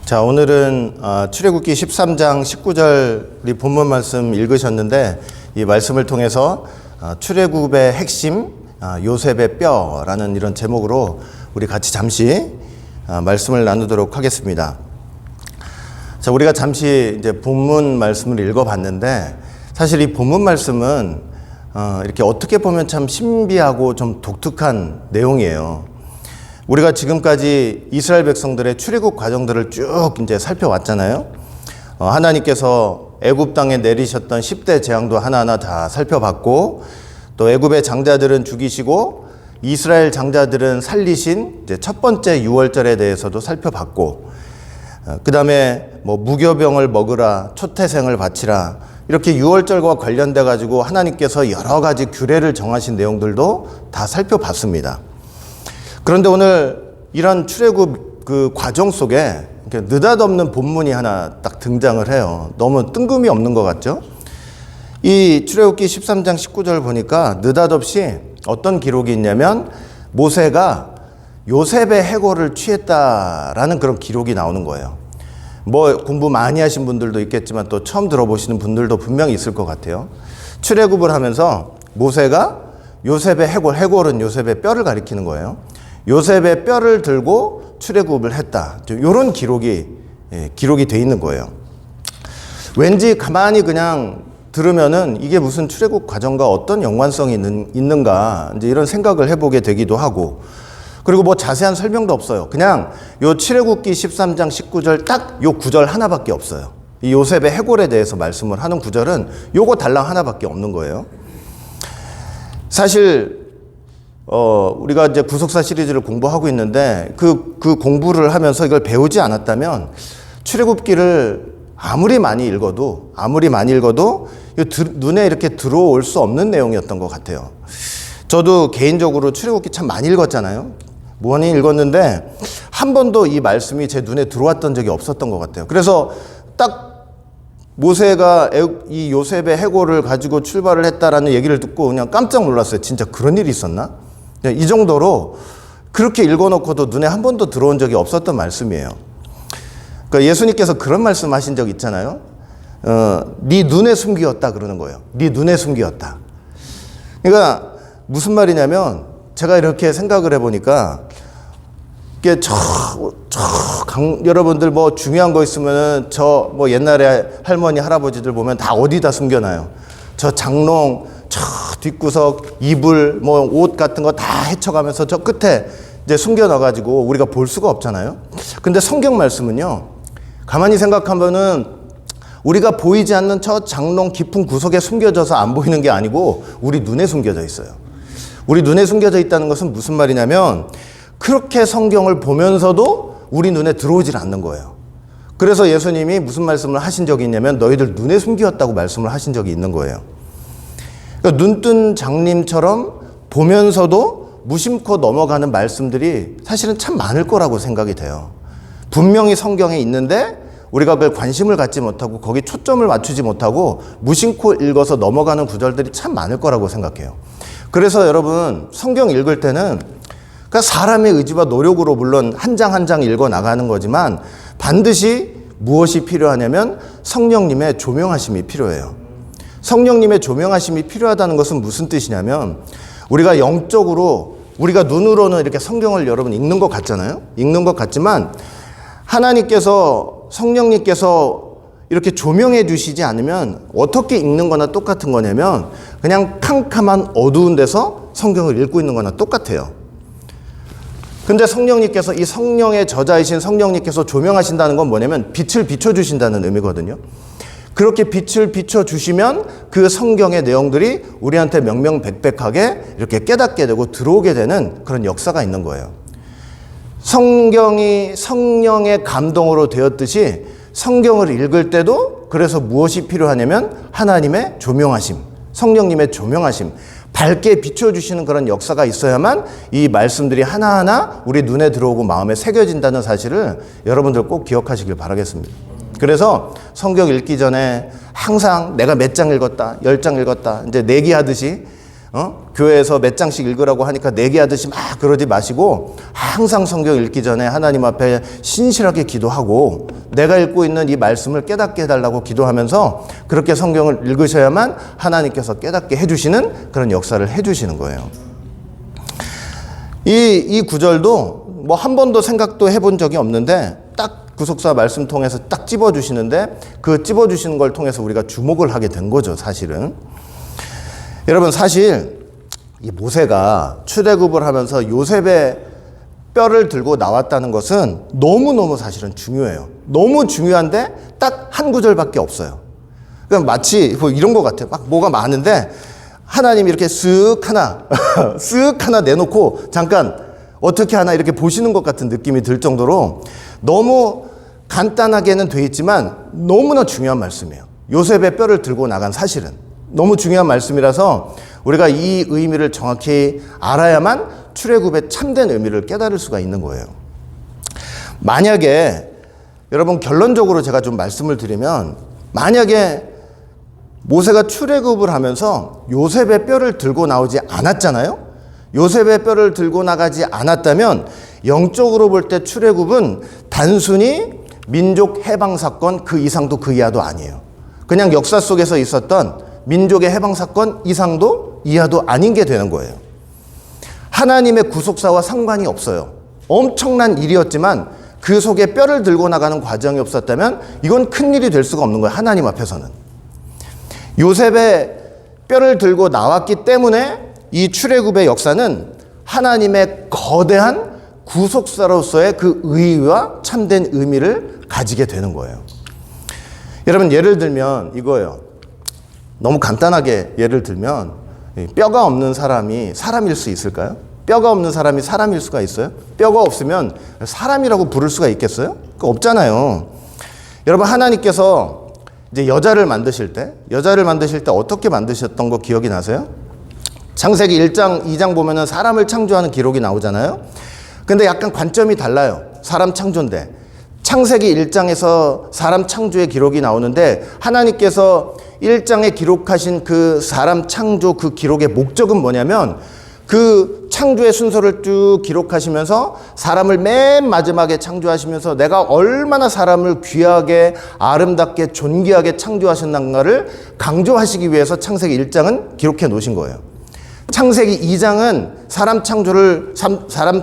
자, 오늘은 출애굽기 13장 19절이 본문 말씀 읽으셨는데, 이 말씀을 통해서 출애굽의 핵심, 요셉의 뼈라는 이런 제목으로 우리 같이 잠시 말씀을 나누도록 하겠습니다. 자, 우리가 잠시 이제 본문 말씀을 읽어봤는데, 사실 이 본문 말씀은 이렇게 어떻게 보면 참 신비하고 좀 독특한 내용이에요. 우리가 지금까지 이스라엘 백성들의 출애굽 과정들을 쭉 이제 살펴왔잖아요. 하나님께서 애굽 땅에 내리셨던 10대 재앙도 하나하나 다 살펴봤고, 또 애굽의 장자들은 죽이시고 이스라엘 장자들은 살리신 이제 첫 번째 유월절에 대해서도 살펴봤고, 그 다음에 뭐 무교병을 먹으라, 초태생을 바치라, 이렇게 유월절과 관련돼 가지고 하나님께서 여러 가지 규례를 정하신 내용들도 다 살펴봤습니다. 그런데 오늘 이런 출애굽 그 과정 속에 느닷없는 본문이 하나 딱 등장을 해요. 너무 뜬금이 없는 것 같죠? 이 출애굽기 13장 19절 보니까 느닷없이 어떤 기록이 있냐면, 모세가 요셉의 해골을 취했다라는 그런 기록이 나오는 거예요. 뭐 공부 많이 하신 분들도 있겠지만 또 처음 들어보시는 분들도 분명히 있을 것 같아요. 출애굽을 하면서 모세가 요셉의 해골은 요셉의 뼈를 가리키는 거예요. 요셉의 뼈를 들고 출애굽을 했다, 이런 기록이 돼 있는 거예요. 왠지 가만히 그냥 들으면은 이게 무슨 출애굽 과정과 어떤 연관성이 있는가, 이제 이런 생각을 해보게 되기도 하고, 그리고 뭐 자세한 설명도 없어요. 그냥 요 출애굽기 13장 19절 딱 요 구절 하나밖에 없어요. 이 요셉의 해골에 대해서 말씀을 하는 구절은 요거 달랑 하나밖에 없는 거예요. 사실 우리가 이제 구속사 시리즈를 공부하고 있는데, 그 공부를 하면서 이걸 배우지 않았다면 출애굽기를 아무리 많이 읽어도 눈에 이렇게 들어올 수 없는 내용이었던 것 같아요. 저도 개인적으로 출애굽기 참 많이 읽었잖아요. 많이 읽었는데 한 번도 이 말씀이 제 눈에 들어왔던 적이 없었던 것 같아요. 그래서 딱 모세가 이 요셉의 해골을 가지고 출발을 했다라는 얘기를 듣고 그냥 깜짝 놀랐어요. 진짜 그런 일이 있었나? 이 정도로 그렇게 읽어놓고도 눈에 한 번도 들어온 적이 없었던 말씀이에요. 그러니까 예수님께서 그런 말씀 하신 적 있잖아요. 네 눈에 숨기었다 그러는 거예요. 네 눈에 숨기었다. 그러니까 무슨 말이냐면, 제가 이렇게 생각을 해보니까, 이게 여러분들 뭐 중요한 거 있으면은 뭐 옛날에 할머니 할아버지들 보면 다 어디다 숨겨놔요. 저 장롱, 저 뒷구석, 이불, 뭐 옷 같은 거 다 헤쳐가면서 저 끝에 이제 숨겨놔가지고 우리가 볼 수가 없잖아요. 근데 성경 말씀은요, 가만히 생각하면은 우리가 보이지 않는 저 장롱 깊은 구석에 숨겨져서 안 보이는 게 아니고 우리 눈에 숨겨져 있어요. 우리 눈에 숨겨져 있다는 것은 무슨 말이냐면, 그렇게 성경을 보면서도 우리 눈에 들어오질 않는 거예요. 그래서 예수님이 무슨 말씀을 하신 적이 있냐면, 너희들 눈에 숨기었다고 말씀을 하신 적이 있는 거예요. 그러니까 눈뜬 장님처럼 보면서도 무심코 넘어가는 말씀들이 사실은 참 많을 거라고 생각이 돼요. 분명히 성경에 있는데 우리가 그걸 관심을 갖지 못하고 거기 초점을 맞추지 못하고 무심코 읽어서 넘어가는 구절들이 참 많을 거라고 생각해요. 그래서 여러분, 성경 읽을 때는 그러니까 사람의 의지와 노력으로 물론 한 장 한 장 읽어 나가는 거지만, 반드시 무엇이 필요하냐면 성령님의 조명하심이 필요해요. 성령님의 조명하심이 필요하다는 것은 무슨 뜻이냐면, 우리가 영적으로, 우리가 눈으로는 이렇게 성경을 여러분 읽는 것 같잖아요. 읽는 것 같지만 하나님께서, 성령님께서 이렇게 조명해 주시지 않으면 어떻게 읽는 거나 똑같은 거냐면, 그냥 캄캄한 어두운 데서 성경을 읽고 있는 거나 똑같아요. 근데 성령님께서, 이 성령의 저자이신 성령님께서 조명하신다는 건 뭐냐면 빛을 비춰주신다는 의미거든요. 그렇게 빛을 비춰주시면 그 성경의 내용들이 우리한테 명명백백하게 이렇게 깨닫게 되고 들어오게 되는 그런 역사가 있는 거예요. 성경이 성령의 감동으로 되었듯이 성경을 읽을 때도 그래서 무엇이 필요하냐면 하나님의 조명하심, 성령님의 조명하심, 밝게 비춰주시는 그런 역사가 있어야만 이 말씀들이 하나하나 우리 눈에 들어오고 마음에 새겨진다는 사실을 여러분들 꼭 기억하시길 바라겠습니다. 그래서 성경 읽기 전에 항상 내가 몇 장 읽었다, 10장 읽었다, 이제 내기하듯이 교회에서 몇 장씩 읽으라고 하니까 내기하듯이 막 그러지 마시고 항상 성경 읽기 전에 하나님 앞에 신실하게 기도하고 내가 읽고 있는 이 말씀을 깨닫게 해달라고 기도하면서 그렇게 성경을 읽으셔야만 하나님께서 깨닫게 해주시는 그런 역사를 해주시는 거예요. 이 구절도 뭐 한 번도 생각도 해본 적이 없는데 딱 구속사 말씀 통해서 딱 찝어주시는데 그 찝어주시는 걸 통해서 우리가 주목을 하게 된 거죠, 사실은. 여러분, 사실 이 모세가 출애굽을 하면서 요셉의 뼈를 들고 나왔다는 것은 너무너무 사실은 중요해요. 너무 중요한데 딱 한 구절밖에 없어요. 그럼 마치 뭐 이런 것 같아요. 막 뭐가 많은데 하나님이 이렇게 쓱 하나 쓱 하나 내놓고 잠깐 어떻게 하나 이렇게 보시는 것 같은 느낌이 들 정도로 너무 간단하게는 돼 있지만 너무나 중요한 말씀이에요. 요셉의 뼈를 들고 나간 사실은 너무 중요한 말씀이라서 우리가 이 의미를 정확히 알아야만 출애굽의 참된 의미를 깨달을 수가 있는 거예요. 만약에 여러분 결론적으로 제가 좀 말씀을 드리면 만약에 모세가 출애굽을 하면서 요셉의 뼈를 들고 나오지 않았잖아요. 요셉의 뼈를 들고 나가지 않았다면 영적으로 볼 때 출애굽은 단순히 민족 해방 사건 그 이상도 그 이하도 아니에요. 그냥 역사 속에서 있었던 민족의 해방 사건 이상도 이하도 아닌 게 되는 거예요. 하나님의 구속사와 상관이 없어요. 엄청난 일이었지만 그 속에 뼈를 들고 나가는 과정이 없었다면 이건 큰일이 될 수가 없는 거예요. 하나님 앞에서는. 요셉의 뼈를 들고 나왔기 때문에 이 출애굽의 역사는 하나님의 거대한 구속사로서의 그 의의와 참된 의미를 가지게 되는 거예요. 여러분, 예를 들면 이거예요. 너무 간단하게 예를 들면 뼈가 없는 사람이 사람일 수 있을까요? 뼈가 없는 사람이 사람일 수가 있어요? 뼈가 없으면 사람이라고 부를 수가 있겠어요? 그거 없잖아요. 여러분, 하나님께서 이제 여자를 만드실 때 어떻게 만드셨던 거 기억이 나세요? 창세기 1장, 2장 보면은 사람을 창조하는 기록이 나오잖아요. 근데 약간 관점이 달라요. 사람 창조인데. 창세기 1장에서 사람 창조의 기록이 나오는데 하나님께서 1장에 기록하신 그 사람 창조 그 기록의 목적은 뭐냐면 그 창조의 순서를 쭉 기록하시면서 사람을 맨 마지막에 창조하시면서 내가 얼마나 사람을 귀하게 아름답게 존귀하게 창조하셨는가를 강조하시기 위해서 창세기 1장은 기록해 놓으신 거예요. 창세기 2장은 사람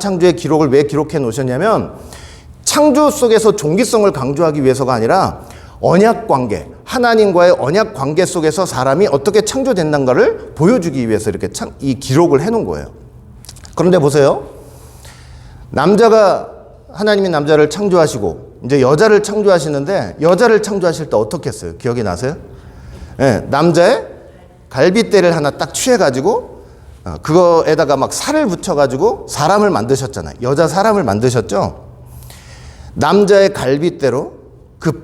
창조의 기록을 왜 기록해 놓으셨냐면 창조 속에서 종기성을 강조하기 위해서가 아니라 언약 관계, 하나님과의 언약 관계 속에서 사람이 어떻게 창조된다는가를 보여주기 위해서 이렇게 이 기록을 해놓은 거예요. 그런데 보세요. 하나님이 남자를 창조하시고 이제 여자를 창조하시는데 여자를 창조하실 때 어떻게 했어요? 기억이 나세요? 네, 남자의 갈빗대를 하나 딱 취해가지고 그거에다가 막 살을 붙여가지고 사람을 만드셨잖아요. 여자 사람을 만드셨죠? 남자의 갈빗대로 그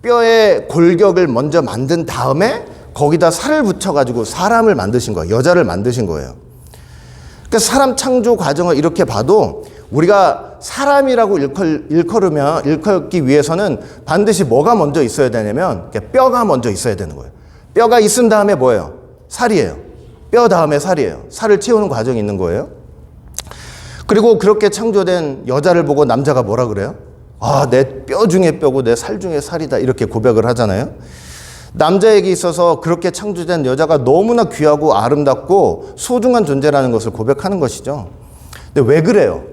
뼈의 골격을 먼저 만든 다음에 거기다 살을 붙여가지고 사람을 만드신 거예요. 여자를 만드신 거예요. 그러니까 사람 창조 과정을 이렇게 봐도 우리가 사람이라고 일컬기 위해서는 반드시 뭐가 먼저 있어야 되냐면 뼈가 먼저 있어야 되는 거예요. 뼈가 있은 다음에 뭐예요? 살이에요. 뼈 다음에 살이에요. 살을 채우는 과정이 있는 거예요. 그리고 그렇게 창조된 여자를 보고 남자가 뭐라 그래요? 아, 내 뼈 중에 뼈고 내 살 중에 살이다. 이렇게 고백을 하잖아요. 남자에게 있어서 그렇게 창조된 여자가 너무나 귀하고 아름답고 소중한 존재라는 것을 고백하는 것이죠. 근데 왜 그래요?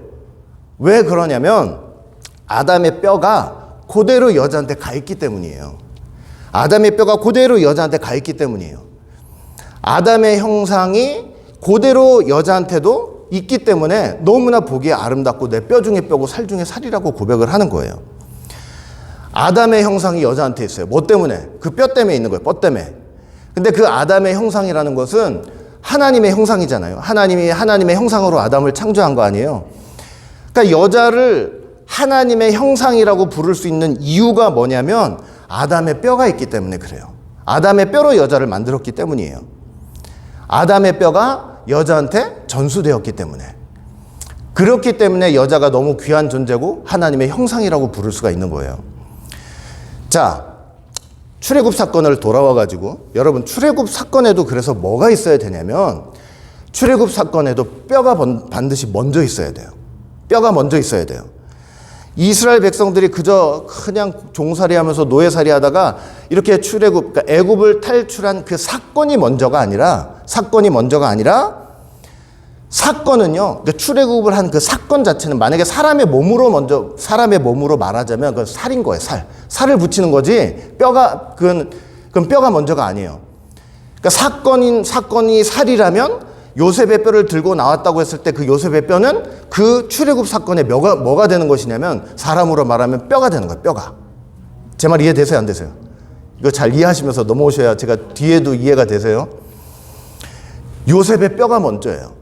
왜 그러냐면 아담의 뼈가 그대로 여자한테 가 있기 때문이에요. 아담의 뼈가 그대로 여자한테 가 있기 때문이에요. 아담의 형상이 그대로 여자한테도 있기 때문에 너무나 보기에 아름답고 내 뼈 중에 뼈고 살 중에 살이라고 고백을 하는 거예요. 아담의 형상이 여자한테 있어요. 뭐 때문에? 그 뼈 때문에 있는 거예요. 뼈 때문에. 근데 그 아담의 형상이라는 것은 하나님의 형상이잖아요. 하나님이 하나님의 형상으로 아담을 창조한 거 아니에요. 그러니까 여자를 하나님의 형상이라고 부를 수 있는 이유가 뭐냐면 아담의 뼈가 있기 때문에 그래요. 아담의 뼈로 여자를 만들었기 때문이에요. 아담의 뼈가 여자한테 전수되었기 때문에. 그렇기 때문에 여자가 너무 귀한 존재고 하나님의 형상이라고 부를 수가 있는 거예요. 자, 출애굽 사건을 돌아와가지고, 여러분 출애굽 사건에도 그래서 뭐가 있어야 되냐면, 출애굽 사건에도 뼈가 반드시 먼저 있어야 돼요. 뼈가 먼저 있어야 돼요. 이스라엘 백성들이 그저 그냥 종살이 하면서 노예살이 하다가 이렇게 그러니까 애굽을 탈출한 그 사건이 먼저가 아니라, 사건은요, 그러니까 출애굽을 한 그 사건 자체는 만약에 사람의 몸으로 말하자면 그건 살인 거예요, 살을 붙이는 거지, 그건 뼈가 먼저가 아니에요. 그러니까 사건이 살이라면 요셉의 뼈를 들고 나왔다고 했을 때 그 요셉의 뼈는 그 출애굽 사건의 뭐가 되는 것이냐면, 사람으로 말하면 뼈가 되는 거예요, 뼈가. 제 말 이해되세요, 안 되세요? 이거 잘 이해하시면서 넘어오셔야 제가 뒤에도 이해가 되세요. 요셉의 뼈가 먼저예요.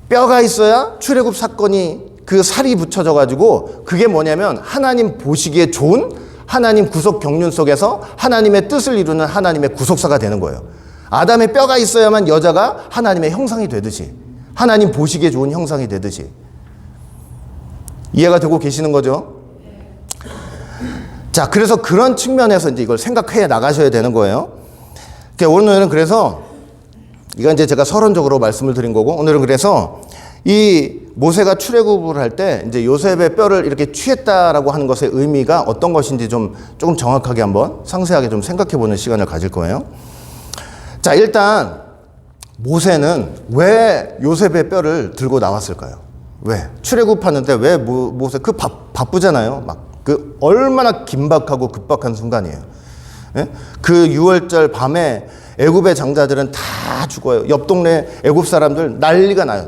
뼈가 있어야 출애굽 사건이 그 살이 붙여져 가지고, 그게 뭐냐면 하나님 보시기에 좋은 하나님 구속 경륜 속에서 하나님의 뜻을 이루는 하나님의 구속사가 되는 거예요. 아담의 뼈가 있어야만 여자가 하나님의 형상이 되듯이, 하나님 보시기에 좋은 형상이 되듯이. 이해가 되고 계시는 거죠? 자, 그래서 그런 측면에서 이제 이걸 생각해 나가셔야 되는 거예요. 오늘은 그래서, 이건 이제 제가 서론적으로 말씀을 드린 거고, 오늘은 그래서 이 모세가 출애굽을 할 때 이제 요셉의 뼈를 이렇게 취했다라고 하는 것의 의미가 어떤 것인지 조금 정확하게 한번 상세하게 좀 생각해 보는 시간을 가질 거예요. 자, 일단 모세는 왜 요셉의 뼈를 들고 나왔을까요? 왜? 출애굽하는데 왜 모세 바쁘잖아요. 막 얼마나 긴박하고 급박한 순간이에요. 예? 그 6월절 밤에 애굽의 장자들은 다 죽어요. 옆 동네 애굽 사람들 난리가 나요.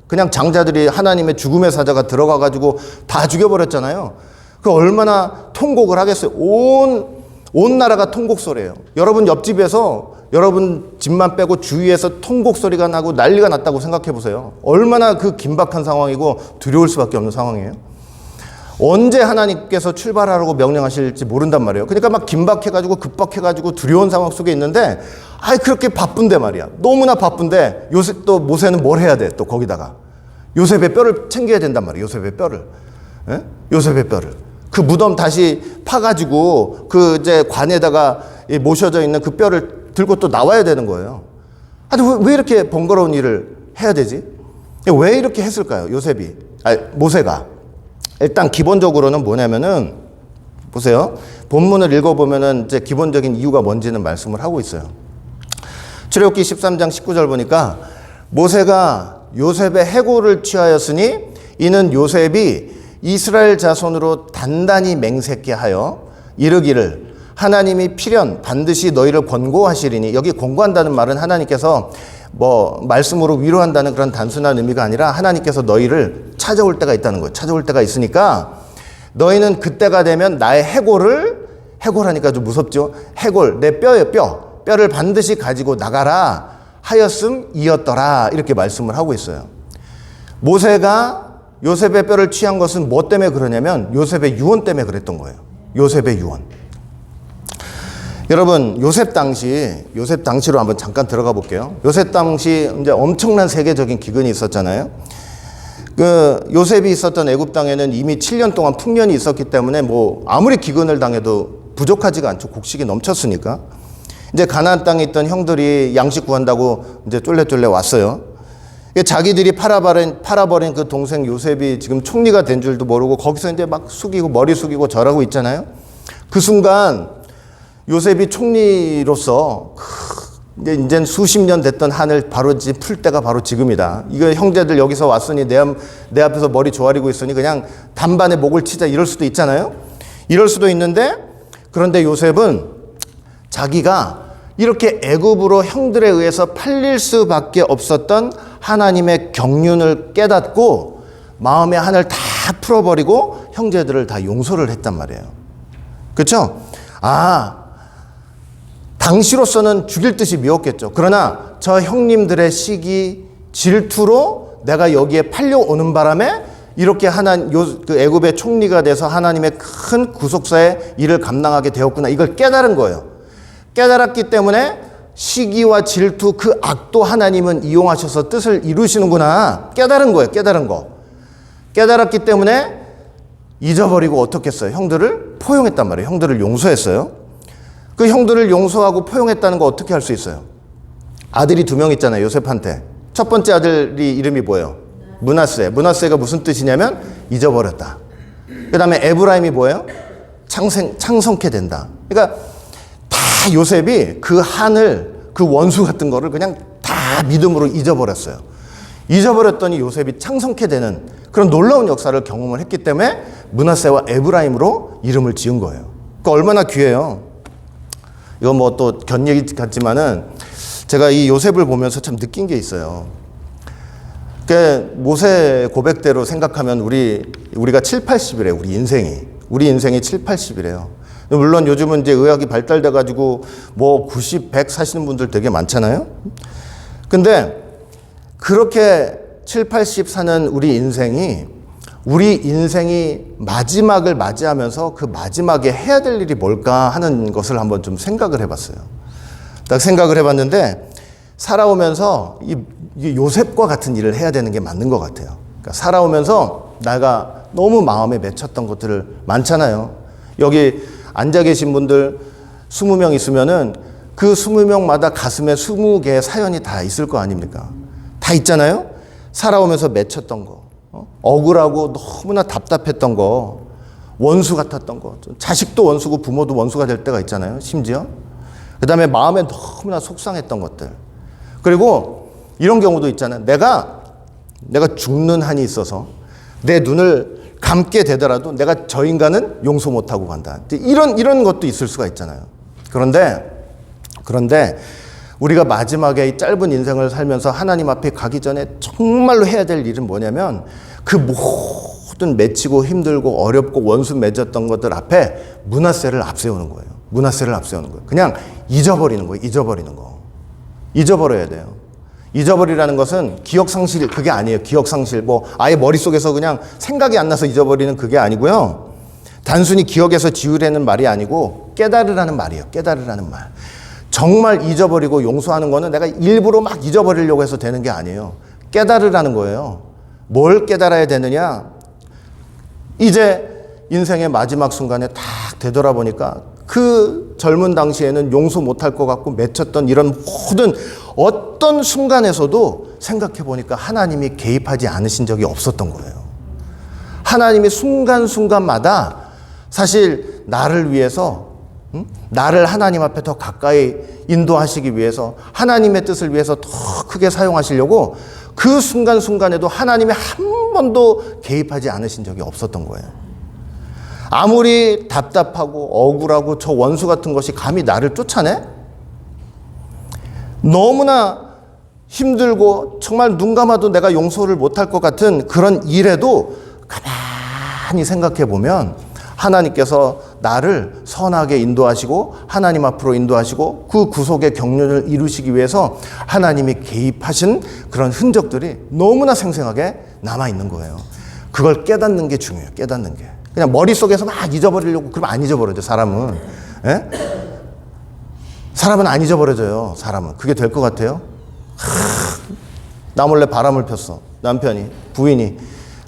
그냥 장자들이 하나님의 죽음의 사자가 들어가 가지고 다 죽여버렸잖아요. 그 얼마나 통곡을 하겠어요. 온 나라가 통곡 소리예요. 여러분 옆집에서 여러분 집만 빼고 주위에서 통곡 소리가 나고 난리가 났다고 생각해 보세요. 얼마나 그 긴박한 상황이고 두려울 수밖에 없는 상황이에요. 언제 하나님께서 출발하라고 명령하실지 모른단 말이에요. 그러니까 막 긴박해가지고 급박해가지고 두려운 상황 속에 있는데, 그렇게 바쁜데 말이야. 너무나 바쁜데 모세는 뭘 해야 돼? 또 거기다가 요셉의 뼈를 챙겨야 된단 말이에요. 요셉의 뼈를. 예? 요셉의 뼈를. 그 무덤 다시 파가지고 그 이제 관에다가 모셔져 있는 그 뼈를 들고 또 나와야 되는 거예요. 아니, 왜 이렇게 번거로운 일을 해야 되지? 왜 이렇게 했을까요? 모세가. 일단 기본적으로는 뭐냐면은, 보세요. 본문을 읽어보면은 이제 기본적인 이유가 뭔지는 말씀을 하고 있어요. 출애굽기 13장 19절 보니까, 모세가 요셉의 해골을 취하였으니 이는 요셉이 이스라엘 자손으로 단단히 맹세케 하여 이르기를 하나님이 필연 반드시 너희를 권고하시리니, 여기 권고한다는 말은 하나님께서 말씀으로 위로한다는 그런 단순한 의미가 아니라 하나님께서 너희를 찾아올 때가 있다는 거예요. 찾아올 때가 있으니까 너희는 그때가 되면 나의 해골하니까 좀 무섭죠. 해골, 내 뼈예요, 뼈를 반드시 가지고 나가라 하였음이었더라, 이렇게 말씀을 하고 있어요. 모세가 요셉의 뼈를 취한 것은 뭐 때문에 그러냐면 요셉의 유언 때문에 그랬던 거예요. 요셉의 유언. 여러분, 요셉 당시로 한번 잠깐 들어가 볼게요. 요셉 당시 이제 엄청난 세계적인 기근이 있었잖아요. 요셉이 있었던 애굽 땅에는 이미 7년 동안 풍년이 있었기 때문에 아무리 기근을 당해도 부족하지가 않죠. 곡식이 넘쳤으니까. 이제 가나안 땅에 있던 형들이 양식 구한다고 이제 쫄래쫄래 왔어요. 자기들이 팔아버린 그 동생 요셉이 지금 총리가 된 줄도 모르고 거기서 이제 막 머리 숙이고 절하고 있잖아요. 그 순간 요셉이 총리로서 이제 수십 년 됐던 한을 바로 풀 때가 바로 지금이다. 이거 형제들 여기서 왔으니 내 앞에서 머리 조아리고 있으니 그냥 단반에 목을 치자, 이럴 수도 있잖아요. 이럴 수도 있는데, 그런데 요셉은 자기가 이렇게 애굽으로 형들에 의해서 팔릴 수밖에 없었던 하나님의 경륜을 깨닫고 마음의 한을 다 풀어버리고 형제들을 다 용서를 했단 말이에요. 그렇죠? 당시로서는 죽일 듯이 미웠겠죠. 그러나 저 형님들의 시기 질투로 내가 여기에 팔려오는 바람에 이렇게 그 애굽의 총리가 돼서 하나님의 큰 구속사의 일을 감당하게 되었구나, 이걸 깨달은 거예요. 깨달았기 때문에 시기와 질투, 그 악도 하나님은 이용하셔서 뜻을 이루시는구나, 깨달은 거예요. 깨달았기 때문에 잊어버리고 어떻게 했어요? 형들을 포용했단 말이에요. 형들을 용서했어요. 그 형들을 용서하고 포용했다는 거 어떻게 할 수 있어요? 아들이 2명 있잖아요, 요셉한테. 첫 번째 아들이 이름이 뭐예요? 므낫세. 므낫세가 무슨 뜻이냐면 잊어버렸다. 그 다음에 에브라임이 뭐예요? 창성케 된다. 그러니까 다 요셉이 그 한을, 그 원수 같은 거를 그냥 다 믿음으로 잊어버렸어요. 잊어버렸더니 요셉이 창성케 되는 그런 놀라운 역사를 경험을 했기 때문에 므낫세와 에브라임으로 이름을 지은 거예요. 그러니까 얼마나 귀해요. 이건 뭐 또 견 얘기 같지만은 제가 이 요셉을 보면서 참 느낀 게 있어요. 그 모세 고백대로 생각하면 우리가 7, 80이래요. 우리 인생이 7, 80이래요. 물론 요즘은 이제 의학이 발달돼 가지고 뭐 90, 100 사시는 분들 되게 많잖아요. 근데 그렇게 7, 80 사는 우리 인생이 마지막을 맞이하면서 그 마지막에 해야 될 일이 뭘까 하는 것을 한번 좀 생각을 해봤어요. 딱 생각을 해봤는데 살아오면서 이 요셉과 같은 일을 해야 되는 게 맞는 것 같아요. 그러니까 살아오면서 내가 너무 마음에 맺혔던 것들을 많잖아요. 여기 앉아 계신 분들 20명 있으면은 그 20명마다 가슴에 20개의 사연이 다 있을 거 아닙니까? 다 있잖아요. 살아오면서 맺혔던 거, 억울하고 너무나 답답했던 거, 원수 같았던 거, 자식도 원수고 부모도 원수가 될 때가 있잖아요. 심지어. 그 다음에 마음에 너무나 속상했던 것들. 그리고 이런 경우도 있잖아요. 내가 죽는 한이 있어서 내 눈을 감게 되더라도 내가 저 인간은 용서 못하고 간다. 이런 것도 있을 수가 있잖아요. 그런데 우리가 마지막에 이 짧은 인생을 살면서 하나님 앞에 가기 전에 정말로 해야 될 일은 뭐냐면 그 모든 맺히고 힘들고 어렵고 원수 맺었던 것들 앞에 므낫세를 앞세우는 거예요. 그냥 잊어버리는 거예요. 잊어버려야 돼요. 잊어버리라는 것은 기억상실, 그게 아니에요. 기억상실. 뭐 아예 머릿속에서 그냥 생각이 안 나서 잊어버리는 그게 아니고요. 단순히 기억에서 지우려는 말이 아니고 깨달으라는 말이에요. 깨달으라는 말. 정말 잊어버리고 용서하는 거는 내가 일부러 막 잊어버리려고 해서 되는 게 아니에요. 깨달으라는 거예요. 뭘 깨달아야 되느냐? 이제 인생의 마지막 순간에 딱 되돌아보니까 그 젊은 당시에는 용서 못할 것 같고 맺혔던 이런 모든 어떤 순간에서도 생각해 보니까 하나님이 개입하지 않으신 적이 없었던 거예요. 하나님이 순간순간마다 사실 나를 위해서, 나를 하나님 앞에 더 가까이 인도하시기 위해서, 하나님의 뜻을 위해서 더 크게 사용하시려고 그 순간순간에도 하나님이 한 번도 개입하지 않으신 적이 없었던 거예요. 아무리 답답하고 억울하고 저 원수 같은 것이 감히 나를 쫓아내? 너무나 힘들고 정말 눈 감아도 내가 용서를 못할 것 같은 그런 일에도 가만히 생각해 보면 하나님께서 나를 선하게 인도하시고 하나님 앞으로 인도하시고 그 구속의 경륜을 이루시기 위해서 하나님이 개입하신 그런 흔적들이 너무나 생생하게 남아있는 거예요. 그걸 깨닫는 게 중요해요. 깨닫는 게. 그냥 머릿속에서 막 잊어버리려고 그러면 안 잊어버려져, 사람은. 예? 사람은 안 잊어버려져요, 사람은. 그게 될 것 같아요? 나 몰래 바람을 폈어, 남편이, 부인이.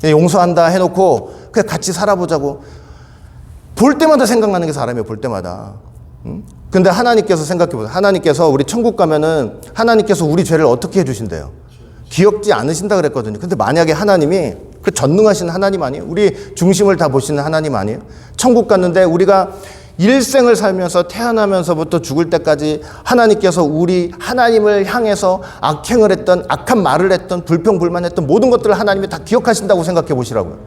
용서한다 해놓고 그냥 같이 살아보자고. 볼 때마다 생각나는 게 사람이에요, 볼 때마다. 근데 하나님께서 생각해보세요. 하나님께서 우리 천국 가면은 하나님께서 우리 죄를 어떻게 해주신대요? 기억지 않으신다 그랬거든요. 근데 만약에 하나님이 그 전능하신 하나님 아니에요? 우리 중심을 다 보시는 하나님 아니에요? 천국 갔는데 우리가 일생을 살면서 태어나면서부터 죽을 때까지 하나님께서 우리 하나님을 향해서 악행을 했던, 악한 말을 했던, 불평불만했던 모든 것들을 하나님이 다 기억하신다고 생각해 보시라고요.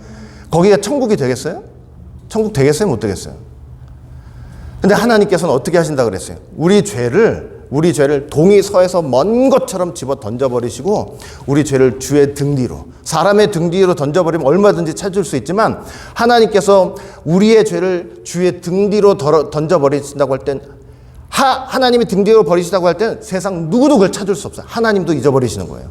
거기가 천국이 되겠어요? 천국 되겠어요? 못 되겠어요? 근데 하나님께서는 어떻게 하신다 그랬어요? 우리 죄를 동이 서에서 먼 것처럼 집어 던져버리시고 우리 죄를 주의 등 뒤로, 사람의 등 뒤로 던져버리면 얼마든지 찾을 수 있지만 하나님께서 우리의 죄를 주의 등 뒤로 던져버리신다고 할 땐, 하나님이 등 뒤로 버리시다고 할 땐 세상 누구도 그걸 찾을 수 없어요. 하나님도 잊어버리시는 거예요.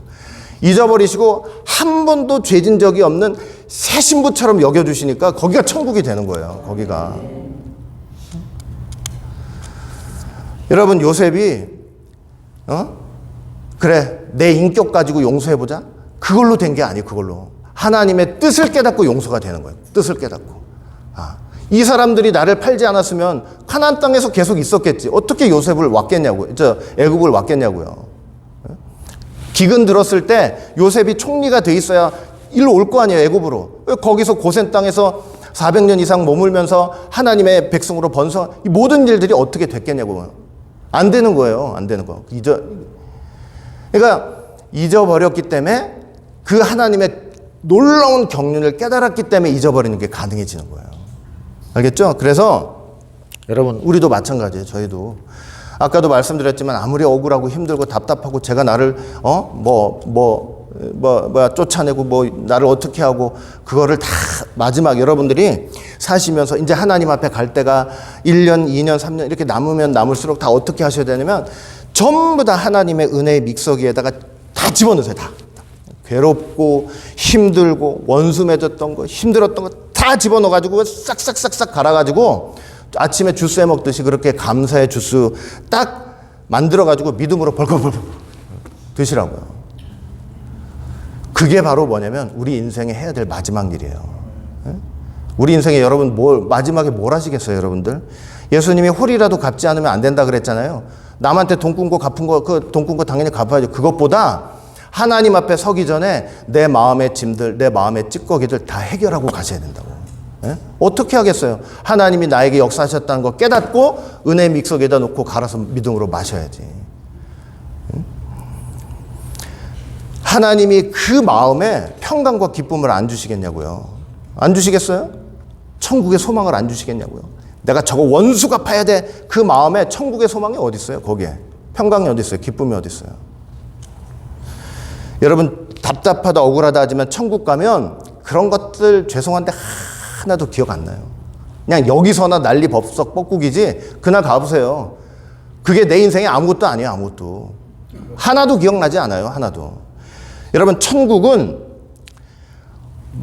잊어버리시고 한 번도 죄진 적이 없는 새 신부처럼 여겨주시니까 거기가 천국이 되는 거예요. 거기가. 여러분, 요셉이 그래, 내 인격 가지고 용서해보자, 그걸로 된 게 아니에요. 그걸로 하나님의 뜻을 깨닫고 용서가 되는 거예요. 뜻을 깨닫고. 이 사람들이 나를 팔지 않았으면 가나안 땅에서 계속 있었겠지. 어떻게 요셉을 왔겠냐고요. 애굽을 왔겠냐고요. 기근 들었을 때 요셉이 총리가 돼 있어야 일로 올 거 아니에요, 애굽으로. 거기서 고센 땅에서 400년 이상 머물면서 하나님의 백성으로 번성, 이 모든 일들이 어떻게 됐겠냐고요. 안 되는 거예요. 안 되는 거. 그러니까 잊어버렸기 때문에 그 하나님의 놀라운 경륜을 깨달았기 때문에 잊어버리는 게 가능해지는 거예요. 알겠죠? 그래서 여러분, 우리도 마찬가지예요. 저희도 아까도 말씀드렸지만 아무리 억울하고 힘들고 답답하고 제가 나를 쫓아내고 나를 어떻게 하고 그거를 다 마지막 여러분들이 사시면서 이제 하나님 앞에 갈 때가 1년, 2년, 3년 이렇게 남으면 남을수록 다 어떻게 하셔야 되냐면 전부 다 하나님의 은혜의 믹서기에다가 다 집어넣으세요. 다. 괴롭고 힘들고 원수 맺었던 거, 힘들었던 거 다 집어넣어가지고 싹싹싹싹 갈아가지고 아침에 주스 해먹듯이 그렇게 감사의 주스 딱 만들어가지고 믿음으로 벌컥벌컥 드시라고요. 그게 바로 뭐냐면 우리 인생에 해야 될 마지막 일이에요. 우리 인생에 여러분 마지막에 뭘 하시겠어요, 여러분들? 예수님이 홀이라도 갚지 않으면 안 된다 그랬잖아요. 남한테 돈 꾼 거 갚은 거, 그 돈 꾼 거 당연히 갚아야죠. 그것보다 하나님 앞에 서기 전에 내 마음의 짐들, 내 마음의 찌꺼기들 다 해결하고 가셔야 된다고. 예? 어떻게 하겠어요? 하나님이 나에게 역사하셨다는 거 깨닫고 은혜 믹서기에다 놓고 갈아서 믿음으로 마셔야지. 하나님이 그 마음에 평강과 기쁨을 안 주시겠냐고요. 안 주시겠어요? 천국의 소망을 안 주시겠냐고요. 내가 저거 원수 갚아야 돼. 그 마음에 천국의 소망이 어디 있어요? 거기에. 평강이 어디 있어요? 기쁨이 어디 있어요? 여러분 답답하다 억울하다 하지만 천국 가면 그런 것들 죄송한데 하나도 기억 안 나요. 그냥 여기서나 난리 법석 뻐꾸기지 그날 가보세요. 그게 내 인생에 아무것도 아니에요. 아무것도. 하나도 기억나지 않아요. 하나도. 여러분 천국은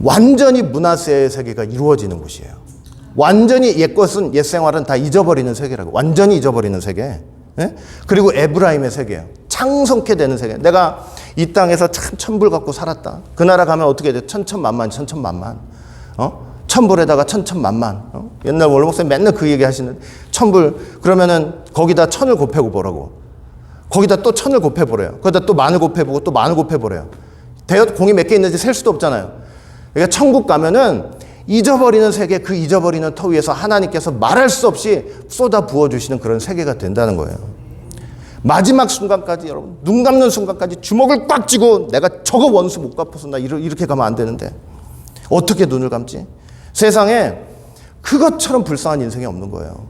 완전히 문하세의 세계가 이루어지는 곳이에요. 완전히 옛것은 옛 생활은 다 잊어버리는 세계라고. 완전히 잊어버리는 세계. 예? 그리고 에브라임의 세계예요. 창성케 되는 세계. 내가 이 땅에서 참 천불 갖고 살았다. 그 나라 가면 어떻게 돼? 천천만만. 천불에다가 천천만만. 옛날 원로 목사님 맨날 그 얘기 하시는 천불. 그러면은 거기다 천을 곱해보라고. 거기다 또 천을 곱해보래요. 거기다 또 만을 곱해보고 또 만을 곱해보래요. 대여 공이 몇 개 있는지 셀 수도 없잖아요. 그러니까 천국 가면은 잊어버리는 세계, 그 잊어버리는 터 위에서 하나님께서 말할 수 없이 쏟아 부어주시는 그런 세계가 된다는 거예요. 마지막 순간까지 여러분 눈 감는 순간까지 주먹을 꽉 쥐고 내가 저거 원수 못 갚아서 나 이렇게 가면 안 되는데 어떻게 눈을 감지? 세상에 그것처럼 불쌍한 인생이 없는 거예요.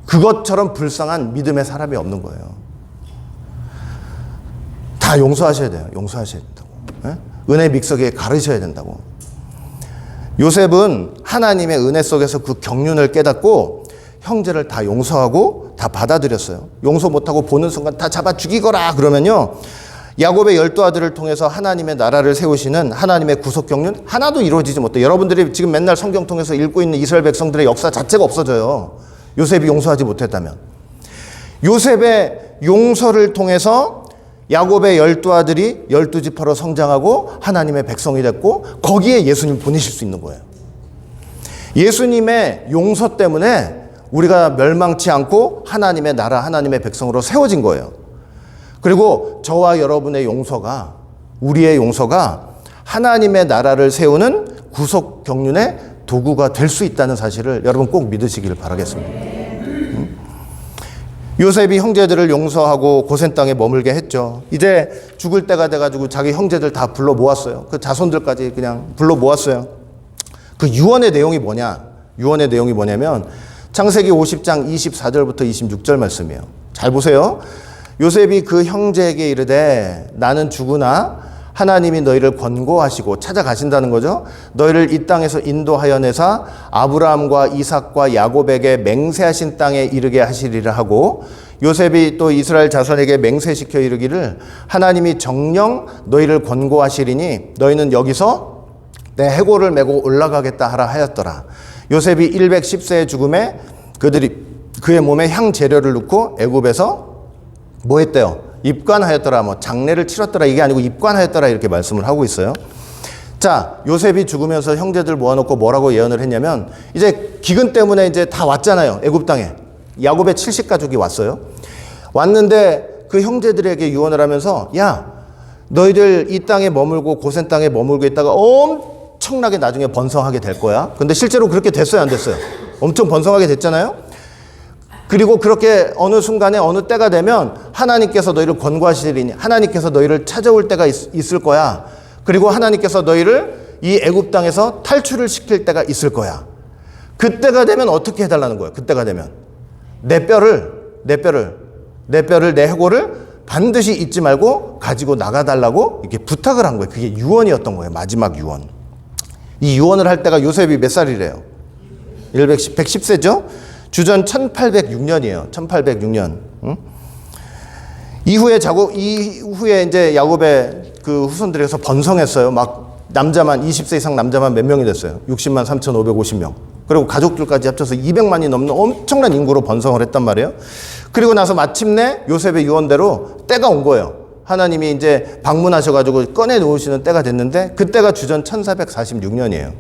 그것처럼 불쌍한 믿음의 사람이 없는 거예요. 다 용서하셔야 돼요. 용서하셔야 된다고. 예? 은혜 믹서기에 가르셔야 된다고. 요셉은 하나님의 은혜 속에서 그 경륜을 깨닫고 형제를 다 용서하고 다 받아들였어요. 용서 못하고 보는 순간 다 잡아 죽이거라 그러면요. 야곱의 12아들을 통해서 하나님의 나라를 세우시는 하나님의 구속 경륜 하나도 이루어지지 못해요. 여러분들이 지금 맨날 성경 통해서 읽고 있는 이스라엘 백성들의 역사 자체가 없어져요. 요셉이 용서하지 못했다면. 요셉의 용서를 통해서 야곱의 12아들이 12지파로 성장하고 하나님의 백성이 됐고 거기에 예수님 보내실 수 있는 거예요. 예수님의 용서 때문에 우리가 멸망치 않고 하나님의 나라, 하나님의 백성으로 세워진 거예요. 그리고 저와 여러분의 용서가, 우리의 용서가 하나님의 나라를 세우는 구속 경륜의 도구가 될 수 있다는 사실을 여러분 꼭 믿으시기를 바라겠습니다. 요셉이 형제들을 용서하고 고센 땅에 머물게 했죠. 이제 죽을 때가 돼가지고 자기 형제들 다 불러 모았어요. 그 자손들까지 그냥 불러 모았어요. 그 유언의 내용이 뭐냐? 유언의 내용이 뭐냐면 창세기 50장 24절부터 26절 말씀이에요. 잘 보세요. 요셉이 그 형제에게 이르되 나는 죽으나 하나님이 너희를 권고하시고 찾아가신다는 거죠. 너희를 이 땅에서 인도하여 내사 아브라함과 이삭과 야곱에게 맹세하신 땅에 이르게 하시리라 하고 요셉이 또 이스라엘 자손에게 맹세시켜 이르기를 하나님이 정녕 너희를 권고하시리니 너희는 여기서 내 해골을 메고 올라가겠다 하라 하였더라. 요셉이 110세의 죽음에 그들이 그의 몸에 향 재료를 넣고 애굽에서 뭐 했대요? 입관하였더라, 뭐 장례를 치렀더라 이게 아니고 입관하였더라 이렇게 말씀을 하고 있어요. 자, 요셉이 죽으면서 형제들 모아놓고 뭐라고 예언을 했냐면, 이제 기근 때문에 이제 다 왔잖아요. 애굽 땅에. 야곱의 70가족이 왔어요. 왔는데 그 형제들에게 유언을 하면서, 야, 너희들 이 땅에 머물고 고센 땅에 머물고 있다가 엄청나게 나중에 번성하게 될 거야. 근데 실제로 그렇게 됐어요, 안 됐어요? 엄청 번성하게 됐잖아요. 그리고 그렇게 어느 순간에 어느 때가 되면 하나님께서 너희를 권고하시리니, 하나님께서 너희를 찾아올 때가 있을 거야. 그리고 하나님께서 너희를 이 애굽 땅에서 탈출을 시킬 때가 있을 거야. 그때가 되면 어떻게 해달라는 거예요? 그때가 되면 내 해골을 반드시 잊지 말고 가지고 나가달라고 이렇게 부탁을 한 거예요. 그게 유언이었던 거예요. 마지막 유언. 이 유언을 할 때가 요셉이 몇 살이래요? 110세죠? 주전 1806년이에요. 1806년. 응? 이후에 이제 야곱의 그 후손들에서 번성했어요. 막 남자만 20세 이상 남자만 몇 명이 됐어요. 60만 3,550명. 그리고 가족들까지 합쳐서 200만이 넘는 엄청난 인구로 번성을 했단 말이에요. 그리고 나서 마침내 요셉의 유언대로 때가 온 거예요. 하나님이 이제 방문하셔가지고 꺼내 놓으시는 때가 됐는데, 그때가 주전 1446년이에요.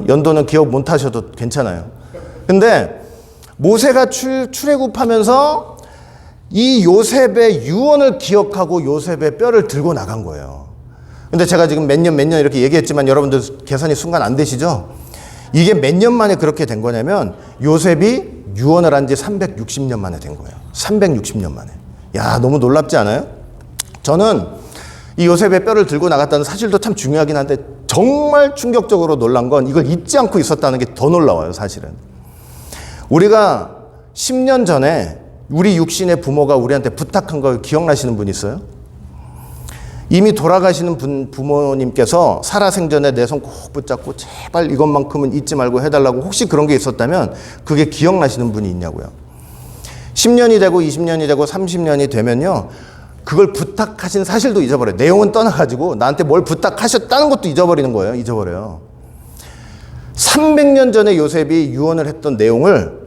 연도는 기억 못 하셔도 괜찮아요. 근데 모세가 출애굽하면서 이 요셉의 유언을 기억하고 요셉의 뼈를 들고 나간 거예요. 근데 제가 지금 몇 년 이렇게 얘기했지만 여러분들 계산이 순간 안 되시죠? 이게 몇 년 만에 그렇게 된 거냐면, 요셉이 유언을 한 지 360년 만에 된 거예요. 360년 만에. 야, 너무 놀랍지 않아요? 저는 이 요셉의 뼈를 들고 나갔다는 사실도 참 중요하긴 한데, 정말 충격적으로 놀란 건 이걸 잊지 않고 있었다는 게 더 놀라워요, 사실은. 우리가 10년 전에 우리 육신의 부모가 우리한테 부탁한 거 기억나시는 분 있어요? 이미 돌아가시는 부모님께서 살아생전에 내 손 꼭 붙잡고 제발 이것만큼은 잊지 말고 해달라고, 혹시 그런 게 있었다면 그게 기억나시는 분이 있냐고요. 10년이 되고 20년이 되고 30년이 되면요, 그걸 부탁하신 사실도 잊어버려요. 내용은 떠나가지고 나한테 뭘 부탁하셨다는 것도 잊어버리는 거예요. 잊어버려요. 300년 전에 요셉이 유언을 했던 내용을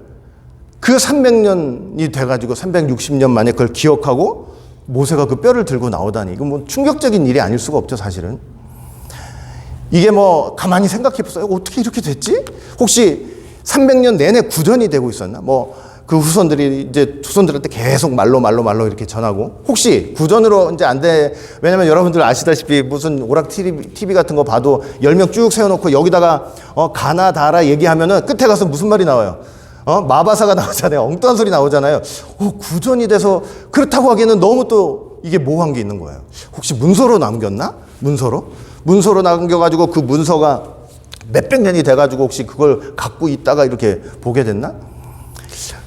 그 300년이 돼가지고 360년 만에 그걸 기억하고 모세가 그 뼈를 들고 나오다니, 이건 뭐 충격적인 일이 아닐 수가 없죠, 사실은. 이게 뭐 가만히 생각해 보세요. 어떻게 이렇게 됐지? 혹시 300년 내내 구전이 되고 있었나? 뭐 그 후손들이 이제 후손들한테 계속 말로 이렇게 전하고, 혹시 구전으로 이제 안 돼. 왜냐면 여러분들 아시다시피 무슨 오락 TV 같은 거 봐도 10명 쭉 세워놓고 여기다가 가나다라 얘기하면은 끝에 가서 무슨 말이 나와요? 마바사가 나오잖아요. 엉뚱한 소리 나오잖아요. 구전이 돼서 그렇다고 하기에는 너무 또 이게 모호한 게 있는 거예요. 혹시 문서로 남겼나? 문서로 남겨가지고 그 문서가 몇백 년이 돼가지고 혹시 그걸 갖고 있다가 이렇게 보게 됐나?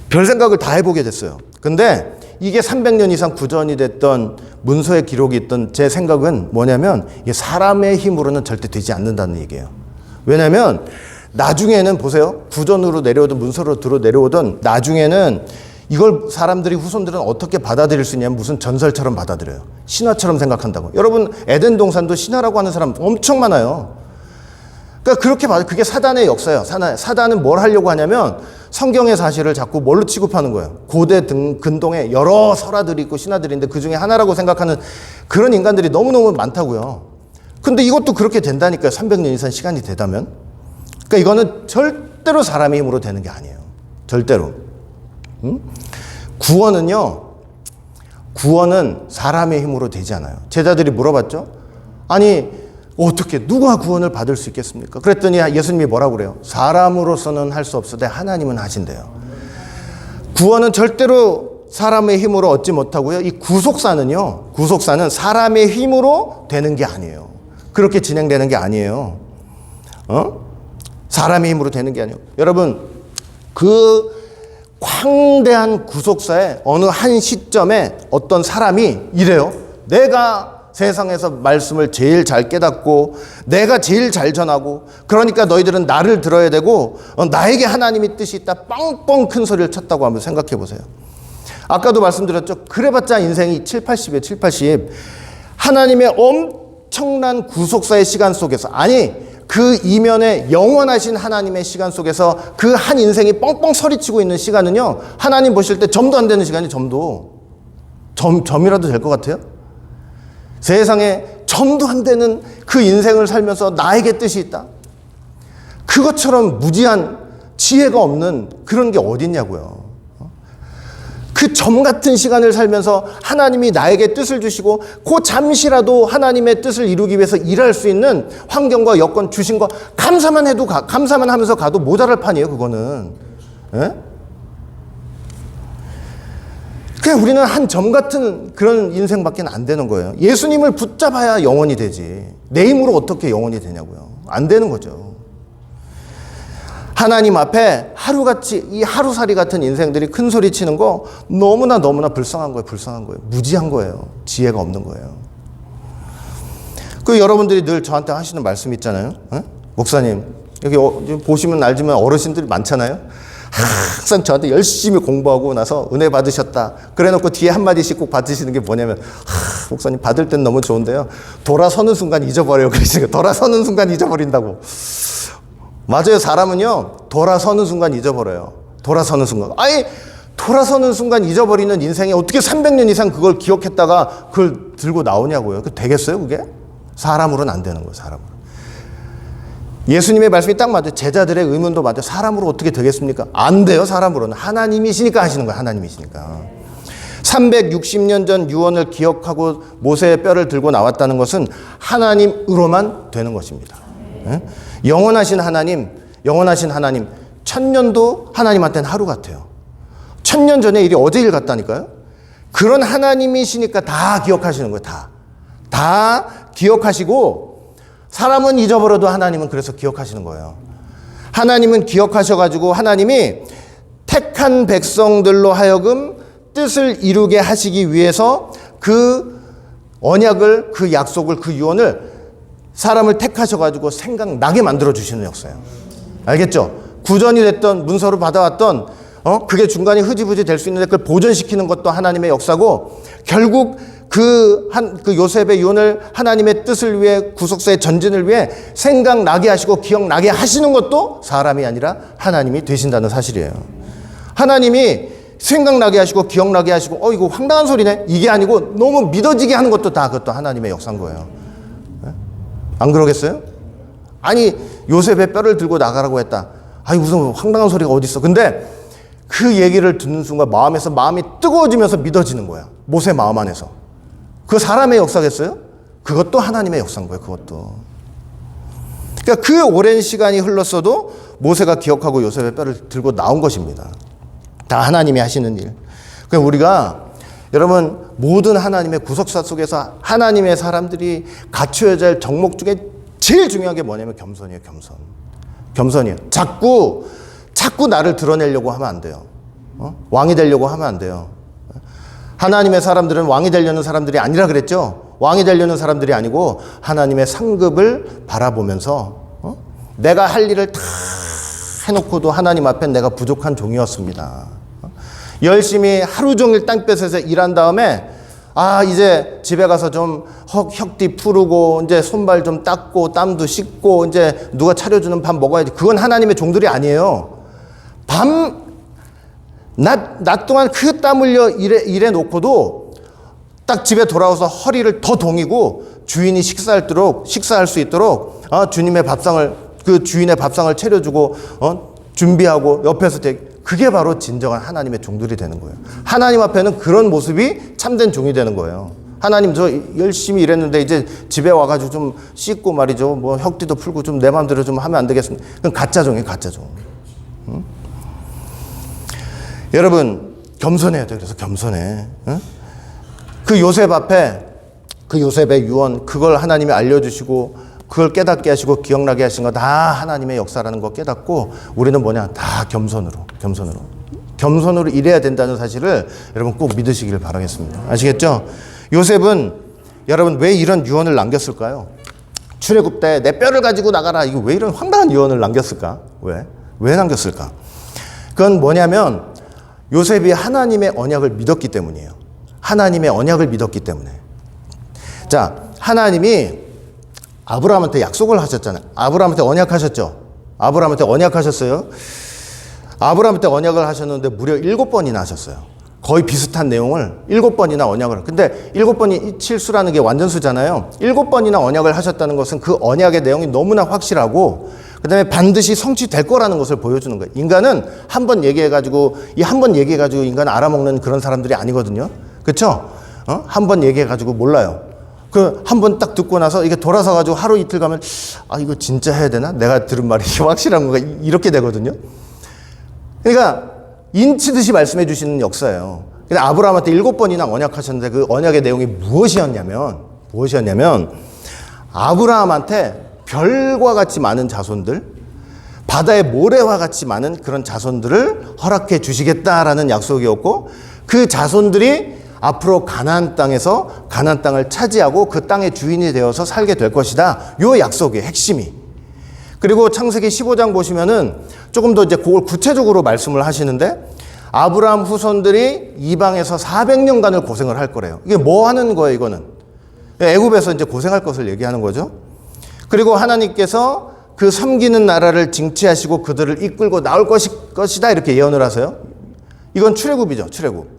별 생각을 다 해보게 됐어요. 근데 이게 300년 이상 구전이 됐던 문서의 기록이 있던 제 생각은 뭐냐면, 이게 사람의 힘으로는 절대 되지 않는다는 얘기예요. 왜냐면 나중에는 보세요. 구전으로 내려오든 문서로 들어 내려오든 나중에는 이걸 사람들이, 후손들은 어떻게 받아들일 수 있냐면 무슨 전설처럼 받아들여요. 신화처럼 생각한다고. 여러분, 에덴 동산도 신화라고 하는 사람 엄청 많아요. 그러니까 그렇게 봐요. 그게 사단의 역사예요. 사단은 뭘 하려고 하냐면 성경의 사실을 자꾸 뭘로 취급하는 거예요. 고대 근동에 여러 설화들이 있고 신화들이 있는데 그 중에 하나라고 생각하는 그런 인간들이 너무너무 많다고요. 근데 이것도 그렇게 된다니까요. 300년 이상 시간이 되다면. 그러니까 이거는 절대로 사람의 힘으로 되는 게 아니에요. 절대로. 구원은 사람의 힘으로 되지 않아요. 제자들이 물어봤죠. 아니, 어떻게 누가 구원을 받을 수 있겠습니까? 그랬더니 예수님이 뭐라고 그래요? 사람으로서는 할 수 없으되 하나님은 하신대요. 구원은 절대로 사람의 힘으로 얻지 못하고요. 이 구속사는 사람의 힘으로 되는 게 아니에요. 그렇게 진행되는 게 아니에요. 사람의 힘으로 되는 게 아니에요. 여러분, 그 광대한 구속사의 어느 한 시점에 어떤 사람이 이래요. 내가 세상에서 말씀을 제일 잘 깨닫고 내가 제일 잘 전하고, 그러니까 너희들은 나를 들어야 되고 나에게 하나님의 뜻이 있다, 뻥뻥 큰 소리를 쳤다고 한번 생각해 보세요. 아까도 말씀드렸죠. 그래봤자 인생이 7,80이에요. 7,80. 하나님의 엄청난 구속사의 시간 속에서, 아니 그 이면에 영원하신 하나님의 시간 속에서 그 한 인생이 뻥뻥 소리치고 있는 시간은요, 하나님 보실 때 점도 안 되는 시간이 점이라도 될 것 같아요? 세상에 점도 안 되는 그 인생을 살면서 나에게 뜻이 있다. 그것처럼 무지한 지혜가 없는 그런 게 어딨냐고요. 그 점 같은 시간을 살면서 하나님이 나에게 뜻을 주시고 그 잠시라도 하나님의 뜻을 이루기 위해서 일할 수 있는 환경과 여건 주신 거 감사만 해도 감사만 하면서 가도 모자랄 판이에요. 그거는. 예? 그냥 우리는 한 점 같은 그런 인생밖에 안 되는 거예요. 예수님을 붙잡아야 영원히 되지. 내 힘으로 어떻게 영원히 되냐고요. 안 되는 거죠. 하나님 앞에 하루같이 이 하루살이 같은 인생들이 큰 소리 치는 거 너무나 불쌍한 거예요. 불쌍한 거예요. 무지한 거예요. 지혜가 없는 거예요. 그 여러분들이 늘 저한테 하시는 말씀 있잖아요. 에? 목사님 여기 보시면 알지만 어르신들이 많잖아요. 항상 저한테 열심히 공부하고 나서 은혜 받으셨다. 그래놓고 뒤에 한마디씩 꼭 받으시는 게 뭐냐면 목사님 받을 땐 너무 좋은데요. 돌아서는 순간 잊어버려요. 그러시니까 돌아서는 순간 잊어버린다고. 맞아요. 사람은요. 돌아서는 순간 잊어버려요. 돌아서는 순간. 아니 돌아서는 순간 잊어버리는 인생에 어떻게 300년 이상 그걸 기억했다가 그걸 들고 나오냐고요. 그 되겠어요 그게? 사람으로는 안 되는 거예요. 사람으로. 예수님의 말씀이 딱 맞아요. 제자들의 의문도 맞아요. 사람으로 어떻게 되겠습니까? 안 돼요. 사람으로는. 하나님이시니까 하시는 거예요. 하나님이시니까. 360년 전 유언을 기억하고 모세의 뼈를 들고 나왔다는 것은 하나님으로만 되는 것입니다. 영원하신 하나님, 천년도 하나님한테는 하루 같아요. 1000년 전에 일이 어제 일 같다니까요. 그런 하나님이시니까 다 기억하시는 거예요. 다 기억하시고 사람은 잊어버려도 하나님은 그래서 기억하시는 거예요. 하나님은 기억하셔가지고 하나님이 택한 백성들로 하여금 뜻을 이루게 하시기 위해서 그 언약을, 그 약속을, 그 유언을 사람을 택하셔가지고 생각나게 만들어주시는 역사예요. 알겠죠? 구전이 됐던 문서로 받아왔던 그게 중간에 흐지부지 될 수 있는데 그걸 보존시키는 것도 하나님의 역사고 결국 그 요셉의 유언을 하나님의 뜻을 위해 구속사의 전진을 위해 생각나게 하시고 기억나게 하시는 것도 사람이 아니라 하나님이 되신다는 사실이에요. 하나님이 생각나게 하시고 기억나게 하시고 이거 황당한 소리네 이게 아니고 너무 믿어지게 하는 것도 다 그것도 하나님의 역사인 거예요. 안 그러겠어요? 아니 요셉의 뼈를 들고 나가라고 했다. 아니 무슨 황당한 소리가 어디 있어. 근데 그 얘기를 듣는 순간 마음이 뜨거워지면서 믿어지는 거야. 모세 마음 안에서. 그 사람의 역사겠어요? 그것도 하나님의 역사인 거예요. 그것도. 그러니까 그 오랜 시간이 흘렀어도 모세가 기억하고 요셉의 뼈를 들고 나온 것입니다. 다 하나님이 하시는 일. 그러니까 우리가 여러분 모든 하나님의 구속사 속에서 하나님의 사람들이 갖춰야 될 정목 중에 제일 중요한 게 뭐냐면 겸손이에요. 겸손이에요. 자꾸 나를 드러내려고 하면 안 돼요. 왕이 되려고 하면 안 돼요. 하나님의 사람들은 왕이 되려는 사람들이 아니라 그랬죠. 왕이 되려는 사람들이 아니고 하나님의 상급을 바라보면서 내가 할 일을 다 해놓고도 하나님 앞에 내가 부족한 종이었습니다. 열심히 하루 종일 땅볕에서 일한 다음에 이제 집에 가서 좀 혁띠 풀고 이제 손발 좀 닦고 땀도 씻고 이제 누가 차려주는 밥 먹어야지. 그건 하나님의 종들이 아니에요. 낮 동안 그 땀 흘려 일해 놓고도 딱 집에 돌아와서 허리를 더 동이고 주인이 식사할 수 있도록 주님의 밥상을 그 주인의 밥상을 차려주고 준비하고 옆에서 그게 바로 진정한 하나님의 종들이 되는 거예요. 하나님 앞에는 그런 모습이 참된 종이 되는 거예요. 하나님 저 열심히 일했는데 이제 집에 와가지고 좀 씻고 말이죠. 뭐 혁띠도 풀고 좀 내 마음대로 좀 하면 안 되겠습니까? 그건 가짜 종이에요. 가짜 종. 여러분 겸손해야 돼요. 그래서 겸손해. 그 요셉 앞에 그 요셉의 유언 그걸 하나님이 알려주시고 그걸 깨닫게 하시고 기억나게 하신 거 다 하나님의 역사라는 거 깨닫고 우리는 뭐냐 다 겸손으로 일해야 된다는 사실을 여러분 꼭 믿으시길 바라겠습니다. 아시겠죠? 요셉은 여러분 왜 이런 유언을 남겼을까요? 출애굽 때 내 뼈를 가지고 나가라. 이거 왜 이런 황당한 유언을 남겼을까? 왜 남겼을까? 그건 뭐냐면 요셉이 하나님의 언약을 믿었기 때문이에요. 하나님의 언약을 믿었기 때문에. 자, 하나님이 아브라함한테 약속을 하셨잖아요. 아브라함한테 언약하셨죠. 아브라함한테 언약하셨어요. 아브라함한테 언약을 하셨는데 무려 7번이나 하셨어요. 거의 비슷한 내용을 7번이나 언약을. 근데 7번이 칠수라는 게 완전수잖아요. 7번이나 언약을 하셨다는 것은 그 언약의 내용이 너무나 확실하고 그 다음에 반드시 성취될 거라는 것을 보여주는 거예요. 인간은 한 번 얘기해가지고 인간을 알아먹는 그런 사람들이 아니거든요. 그렇죠? 한 번 얘기해가지고 몰라요. 그 한 번 딱 듣고 나서 이게 돌아서가지고 하루 이틀 가면 이거 진짜 해야 되나? 내가 들은 말이 확실한 건가? 이렇게 되거든요. 그러니까 인치듯이 말씀해 주시는 역사예요. 근데 아브라함한테 7번이나 언약하셨는데 그 언약의 내용이 무엇이었냐면 아브라함한테 별과 같이 많은 자손들, 바다의 모래와 같이 많은 그런 자손들을 허락해 주시겠다라는 약속이었고 그 자손들이 앞으로 가나안 땅에서 가나안 땅을 차지하고 그 땅의 주인이 되어서 살게 될 것이다. 요 약속의 핵심이. 그리고 창세기 15장 보시면은 조금 더 이제 그걸 구체적으로 말씀을 하시는데 아브라함 후손들이 이방에서 400년간을 고생을 할 거래요. 이게 뭐 하는 거예요, 이거는? 애굽에서 이제 고생할 것을 얘기하는 거죠. 그리고 하나님께서 그 섬기는 나라를 징치하시고 그들을 이끌고 나올 것이다 이렇게 예언을 하세요. 이건 출애굽이죠, 출애굽.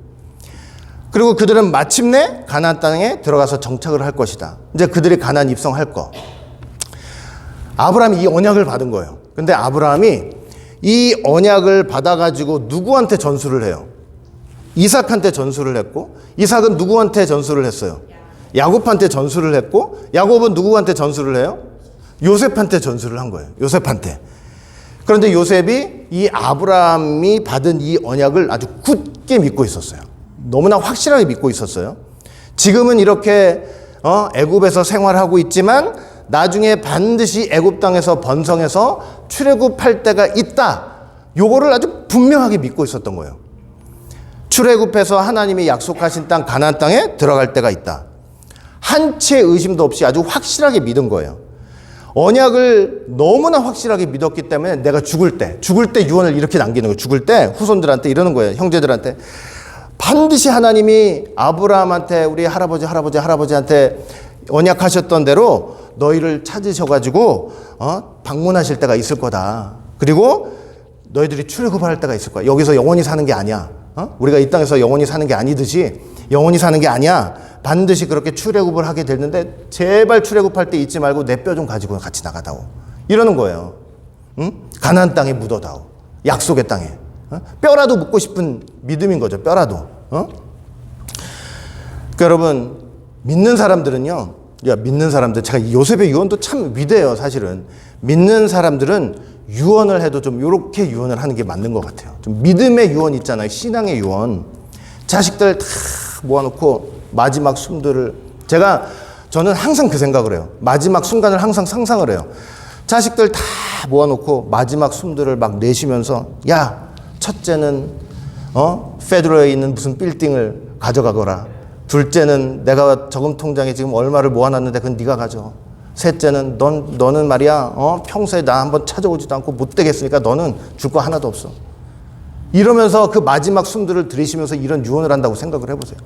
그리고 그들은 마침내 가나안 땅에 들어가서 정착을 할 것이다. 이제 그들이 가나안 입성할 거. 아브라함이 이 언약을 받은 거예요. 근데 아브라함이 이 언약을 받아가지고 누구한테 전수를 해요? 이삭한테 전수를 했고 이삭은 누구한테 전수를 했어요? 야곱한테 전수를 했고 야곱은 누구한테 전수를 해요? 요셉한테 전수를 한 거예요. 요셉한테. 그런데 요셉이 이 아브라함이 받은 이 언약을 아주 굳게 믿고 있었어요. 너무나 확실하게 믿고 있었어요. 지금은 이렇게 애굽에서 생활하고 있지만 나중에 반드시 애굽 땅에서 번성해서 출애굽할 때가 있다. 요거를 아주 분명하게 믿고 있었던 거예요. 출애굽해서 하나님이 약속하신 땅 가나안 땅에 들어갈 때가 있다. 한 채 의심도 없이 아주 확실하게 믿은 거예요. 언약을 너무나 확실하게 믿었기 때문에 내가 죽을 때 유언을 이렇게 남기는 거예요. 죽을 때 후손들한테 이러는 거예요. 형제들한테. 반드시 하나님이 아브라함한테 우리 할아버지한테 언약하셨던 대로 너희를 찾으셔가지고 방문하실 때가 있을 거다. 그리고 너희들이 출애굽할 때가 있을 거야. 여기서 영원히 사는 게 아니야. 우리가 이 땅에서 영원히 사는 게 아니듯이 영원히 사는 게 아니야. 반드시 그렇게 출애굽을 하게 되는데 제발 출애굽할 때 잊지 말고 내 뼈 좀 가지고 같이 나가다오. 이러는 거예요. 가나안 땅에 묻어다오. 약속의 땅에. 뼈라도 묻고 싶은 믿음인 거죠. 뼈라도. 그러니까 여러분 믿는 사람들은요. 믿는 사람들 제가 요셉의 유언도 참 위대해요. 사실은 믿는 사람들은 유언을 해도 좀 이렇게 유언을 하는 게 맞는 것 같아요. 좀 믿음의 유언 있잖아요. 신앙의 유언. 자식들 다 모아놓고 마지막 숨들을 저는 항상 그 생각을 해요. 마지막 순간을 항상 상상을 해요. 자식들 다 모아놓고 마지막 숨들을 막 내쉬면서 야 첫째는 페드로에 있는 무슨 빌딩을 가져가거라. 둘째는 내가 저금 통장에 지금 얼마를 모아놨는데 그건 네가 가져. 셋째는 너는 말이야 평소에 나 한번 찾아오지도 않고 못 되겠으니까 너는 줄 거 하나도 없어. 이러면서 그 마지막 숨들을 들이쉬면서 이런 유언을 한다고 생각을 해보세요.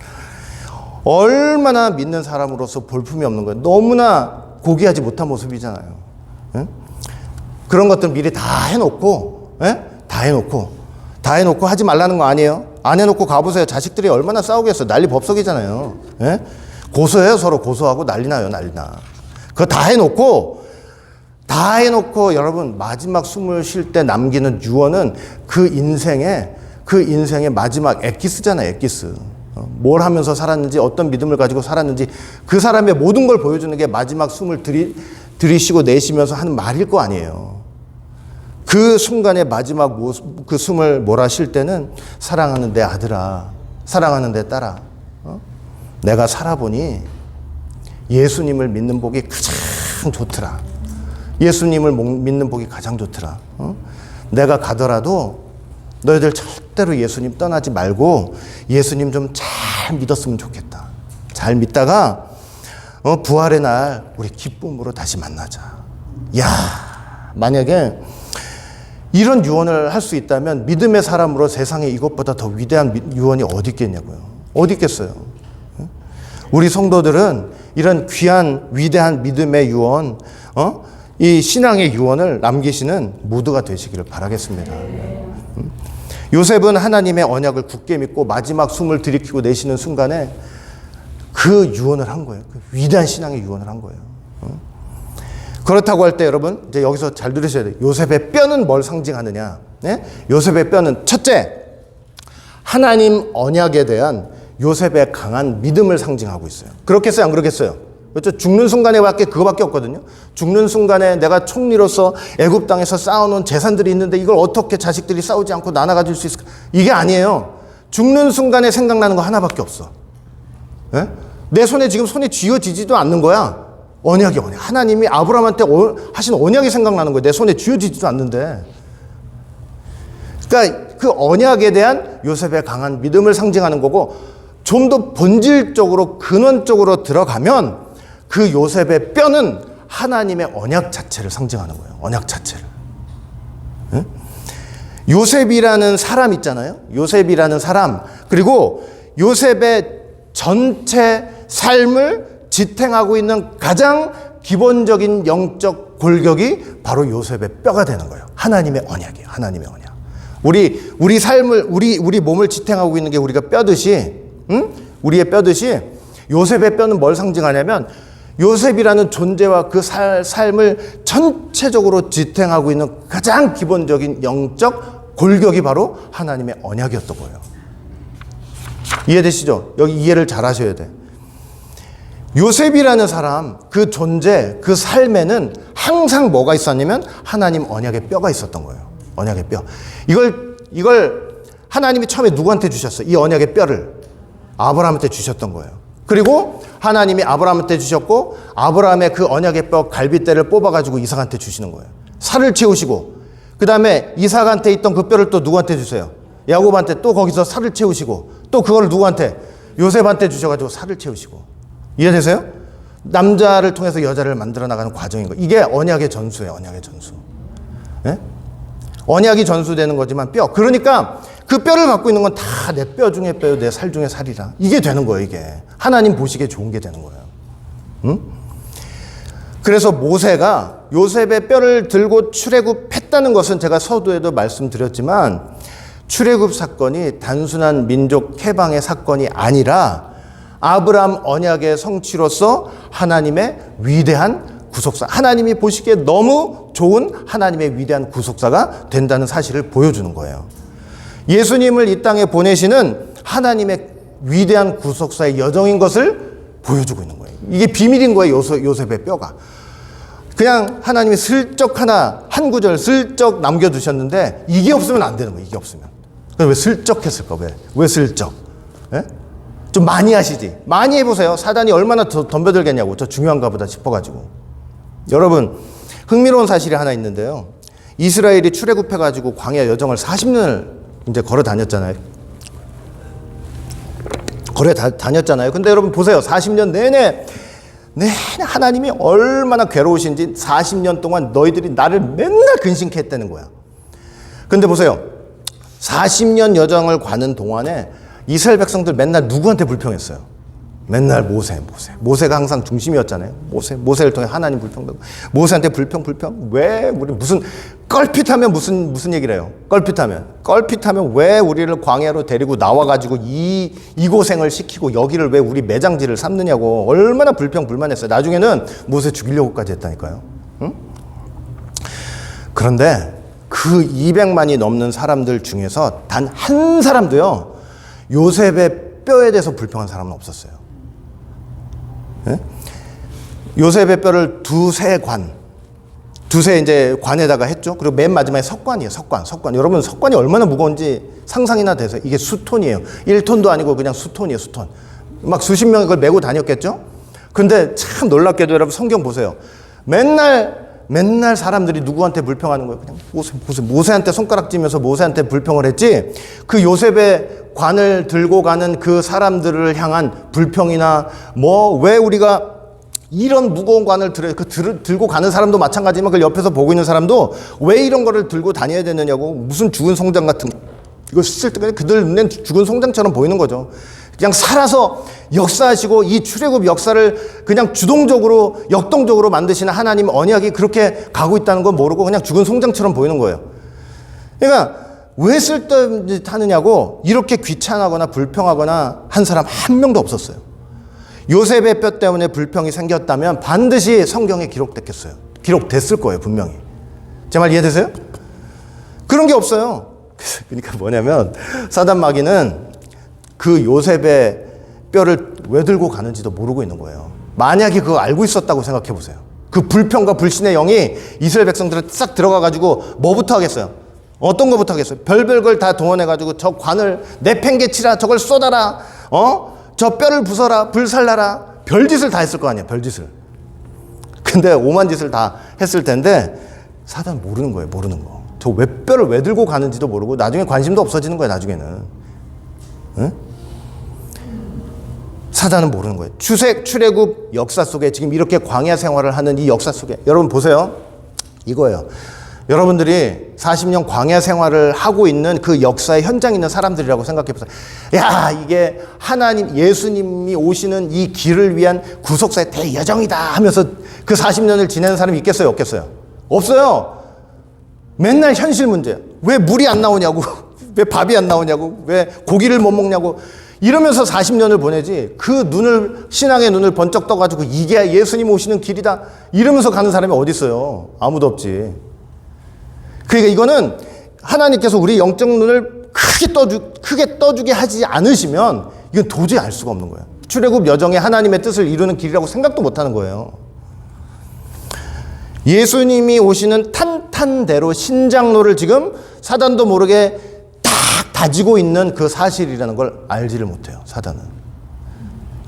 얼마나 믿는 사람으로서 볼품이 없는 거예요. 너무나 고귀하지 못한 모습이잖아요. 예? 그런 것들 미리 다 해놓고 하지 말라는 거 아니에요? 안 해놓고 가보세요. 자식들이 얼마나 싸우겠어요. 난리 법석이잖아요. 예? 고소해요. 서로 고소하고 난리 나요. 난리 나. 그거 다 해놓고 여러분 마지막 숨을 쉴 때 남기는 유언은 그 인생의 마지막 엑기스잖아요. 엑기스. 뭘 하면서 살았는지 어떤 믿음을 가지고 살았는지 그 사람의 모든 걸 보여주는 게 마지막 숨을 들이쉬고 내쉬면서 하는 말일 거 아니에요. 그 순간에 마지막 그 숨을 몰아쉴 때는 사랑하는 내 아들아, 사랑하는 내 딸아, 내가 살아보니 예수님을 믿는 복이 가장 좋더라. 예수님을 믿는 복이 가장 좋더라. 내가 가더라도 너희들 절대로 예수님 떠나지 말고 예수님 좀 잘 믿었으면 좋겠다. 잘 믿다가 부활의 날 우리 기쁨으로 다시 만나자. 야, 만약에 이런 유언을 할 수 있다면 믿음의 사람으로 세상에 이것보다 더 위대한 유언이 어디 있겠냐고요. 어디 있겠어요. 우리 성도들은 이런 귀한 위대한 믿음의 유언, 이 신앙의 유언을 남기시는 모두가 되시기를 바라겠습니다. 요셉은 하나님의 언약을 굳게 믿고 마지막 숨을 들이키고 내쉬는 순간에 그 유언을 한 거예요. 그 위대한 신앙의 유언을 한 거예요. 그렇다고 할 때 여러분 이제 여기서 잘 들으셔야 돼요. 요셉의 뼈는 뭘 상징하느냐? 네? 요셉의 뼈는 첫째, 하나님 언약에 대한 요셉의 강한 믿음을 상징하고 있어요. 그렇겠어요? 안 그렇겠어요? 그렇죠? 죽는 순간에밖에 그거밖에 없거든요. 죽는 순간에 내가 총리로서 애굽 땅에서 쌓아놓은 재산들이 있는데 이걸 어떻게 자식들이 싸우지 않고 나눠 가질 수 있을까? 이게 아니에요. 죽는 순간에 생각나는 거 하나밖에 없어. 네? 내 손에 지금 손에 쥐어지지도 않는 거야. 언약이 언약. 하나님이 아브라함한테 하신 언약이 생각나는 거예요. 내 손에 쥐어지지도 않는데. 그러니까 그 언약에 대한 요셉의 강한 믿음을 상징하는 거고, 좀 더 본질적으로 근원적으로 들어가면 그 요셉의 뼈는 하나님의 언약 자체를 상징하는 거예요. 언약 자체를. 응? 요셉이라는 사람 있잖아요. 요셉이라는 사람. 그리고 요셉의 전체 삶을 지탱하고 있는 가장 기본적인 영적 골격이 바로 요셉의 뼈가 되는 거예요. 하나님의 언약이에요. 하나님의 언약. 우리 삶을, 우리 몸을 지탱하고 있는 게 우리가 뼈듯이, 응? 우리의 뼈듯이 요셉의 뼈는 뭘 상징하냐면 요셉이라는 존재와 그 삶을 전체적으로 지탱하고 있는 가장 기본적인 영적 골격이 바로 하나님의 언약이었던 거예요. 이해되시죠? 여기 이해를 잘 하셔야 돼. 요셉이라는 사람, 그 존재, 그 삶에는 항상 뭐가 있었냐면 하나님 언약의 뼈가 있었던 거예요. 언약의 뼈. 이걸 하나님이 처음에 누구한테 주셨어요? 이 언약의 뼈를 아브라함한테 주셨던 거예요. 그리고 하나님이 아브라함한테 주셨고, 아브라함의 그 언약의 뼈 갈빗대를 뽑아가지고 이삭한테 주시는 거예요. 살을 채우시고, 그 다음에 이삭한테 있던 그 뼈를 또 누구한테 주세요? 야곱한테 또 거기서 살을 채우시고, 또 그걸 누구한테? 요셉한테 주셔가지고 살을 채우시고. 이해되세요? 남자를 통해서 여자를 만들어 나가는 과정인 거예요. 이게 언약의 전수예요. 언약의 전수. 예? 언약이 전수되는 거지만 뼈. 그러니까 그 뼈를 갖고 있는 건 다 내 뼈 중에 뼈요, 내 살 중에 살이라. 이게 되는 거예요, 이게. 하나님 보시기에 좋은 게 되는 거예요. 응? 그래서 모세가 요셉의 뼈를 들고 출애굽했다는 것은 제가 서두에도 말씀드렸지만 출애굽 사건이 단순한 민족 해방의 사건이 아니라 아브라함 언약의 성취로서 하나님의 위대한 구속사, 하나님이 보시기에 너무 좋은 하나님의 위대한 구속사가 된다는 사실을 보여주는 거예요. 예수님을 이 땅에 보내시는 하나님의 위대한 구속사의 여정인 것을 보여주고 있는 거예요. 이게 비밀인 거예요. 요셉의 뼈가. 그냥 하나님이 슬쩍 한 구절 슬쩍 남겨두셨는데 이게 없으면 안 되는 거예요. 이게 없으면. 왜 슬쩍 했을까? 왜 슬쩍? 예? 좀 많이 하시지. 많이 해보세요. 사단이 얼마나 더 덤벼들겠냐고. 저 중요한가 보다 싶어가지고. 여러분, 흥미로운 사실이 하나 있는데요. 이스라엘이 출애굽해가지고 광야 여정을 40년을 이제 걸어 다녔잖아요. 근데 여러분 보세요. 40년 내내 하나님이 얼마나 괴로우신지 40년 동안 너희들이 나를 맨날 근심케 했다는 거야. 근데 보세요. 40년 여정을 가는 동안에 이스라엘 백성들 맨날 누구한테 불평했어요? 맨날 모세가 항상 중심이었잖아요. 모세를 통해 하나님 불평되고, 모세한테 불평. 왜 우리 무슨 껄핏하면 무슨 얘기를 해요? 껄핏하면 왜 우리를 광야로 데리고 나와가지고 이 고생을 시키고 여기를 왜 우리 매장지를 삼느냐고 얼마나 불평불만했어요. 나중에는 모세 죽이려고까지 했다니까요. 응? 그런데 그 200만이 넘는 사람들 중에서 단 한 사람도요, 요셉의 뼈에 대해서 불평한 사람은 없었어요. 예? 요셉의 뼈를 두세 이제 관에다가 했죠. 그리고 맨 마지막에 석관이에요. 석관. 여러분, 석관이 얼마나 무거운지 상상이나 되세요? 이게 수톤이에요. 1톤도 아니고 그냥 수톤이에요, 수톤. 막 수십 명이 그걸 메고 다녔겠죠? 근데 참 놀랍게도 여러분 성경 보세요. 맨날 사람들이 누구한테 불평하는 거예요? 그냥 모세한테 손가락질면서 모세한테 불평을 했지, 그 요셉의 관을 들고 가는 그 사람들을 향한 불평이나 왜 우리가 이런 무거운 관을 들고 가는 사람도 마찬가지지만 그 옆에서 보고 있는 사람도 왜 이런 거를 들고 다녀야 되느냐고, 무슨 죽은 송장 같은 이거 쓸 때 그들 눈엔 죽은 송장처럼 보이는 거죠. 그냥 살아서 역사하시고 이 출애굽 역사를 그냥 주동적으로 역동적으로 만드시는 하나님 언약이 그렇게 가고 있다는 건 모르고 그냥 죽은 송장처럼 보이는 거예요. 그러니까 왜 쓸데없는 짓 하느냐고 이렇게 귀찮아하거나 불평하거나 한 사람 한 명도 없었어요. 요셉의 뼈 때문에 불평이 생겼다면 반드시 성경에 기록됐겠어요. 기록됐을 거예요, 분명히. 제 말 이해되세요? 그런 게 없어요. 그러니까 뭐냐면 사단 마귀는 그 요셉의 뼈를 왜 들고 가는지도 모르고 있는 거예요. 만약에 그거 알고 있었다고 생각해 보세요. 그 불평과 불신의 영이 이스라엘 백성들을 싹 들어가가지고 뭐부터 하겠어요? 어떤 거부터 하겠어요? 별별 걸 다 동원해가지고 저 관을 내팽개치라, 저걸 쏟아라, 저 뼈를 부숴라, 불살라라, 별짓을 다 했을 거 아니에요, 별짓을. 근데 오만 짓을 다 했을 텐데 사단 모르는 거예요, 모르는 거. 저 왜 뼈를 왜 들고 가는지도 모르고 나중에 관심도 없어지는 거예요, 나중에는. 응? 사단은 모르는 거예요. 출애굽 역사 속에 지금 이렇게 광야 생활을 하는 이 역사 속에 여러분 보세요. 이거예요. 여러분들이 40년 광야 생활을 하고 있는 그 역사의 현장에 있는 사람들이라고 생각해 보세요. 야, 이게 하나님, 예수님이 오시는 이 길을 위한 구속사의 대여정이다 하면서 그 40년을 지내는 사람이 있겠어요, 없겠어요? 없어요. 맨날 현실 문제. 왜 물이 안 나오냐고, 왜 밥이 안 나오냐고, 왜 고기를 못 먹냐고 이러면서 40년을 보내지, 그 눈을, 신앙의 눈을 번쩍 떠가지고 이게 예수님 오시는 길이다 이러면서 가는 사람이 어디 있어요? 아무도 없지. 그러니까 이거는 하나님께서 우리 영적 눈을 크게 떠주게 하지 않으시면 이건 도저히 알 수가 없는 거예요. 출애굽 여정에 하나님의 뜻을 이루는 길이라고 생각도 못 하는 거예요. 예수님이 오시는 탄탄대로 신장로를 지금 사단도 모르게 딱 다지고 있는 그 사실이라는 걸 알지를 못해요, 사단은.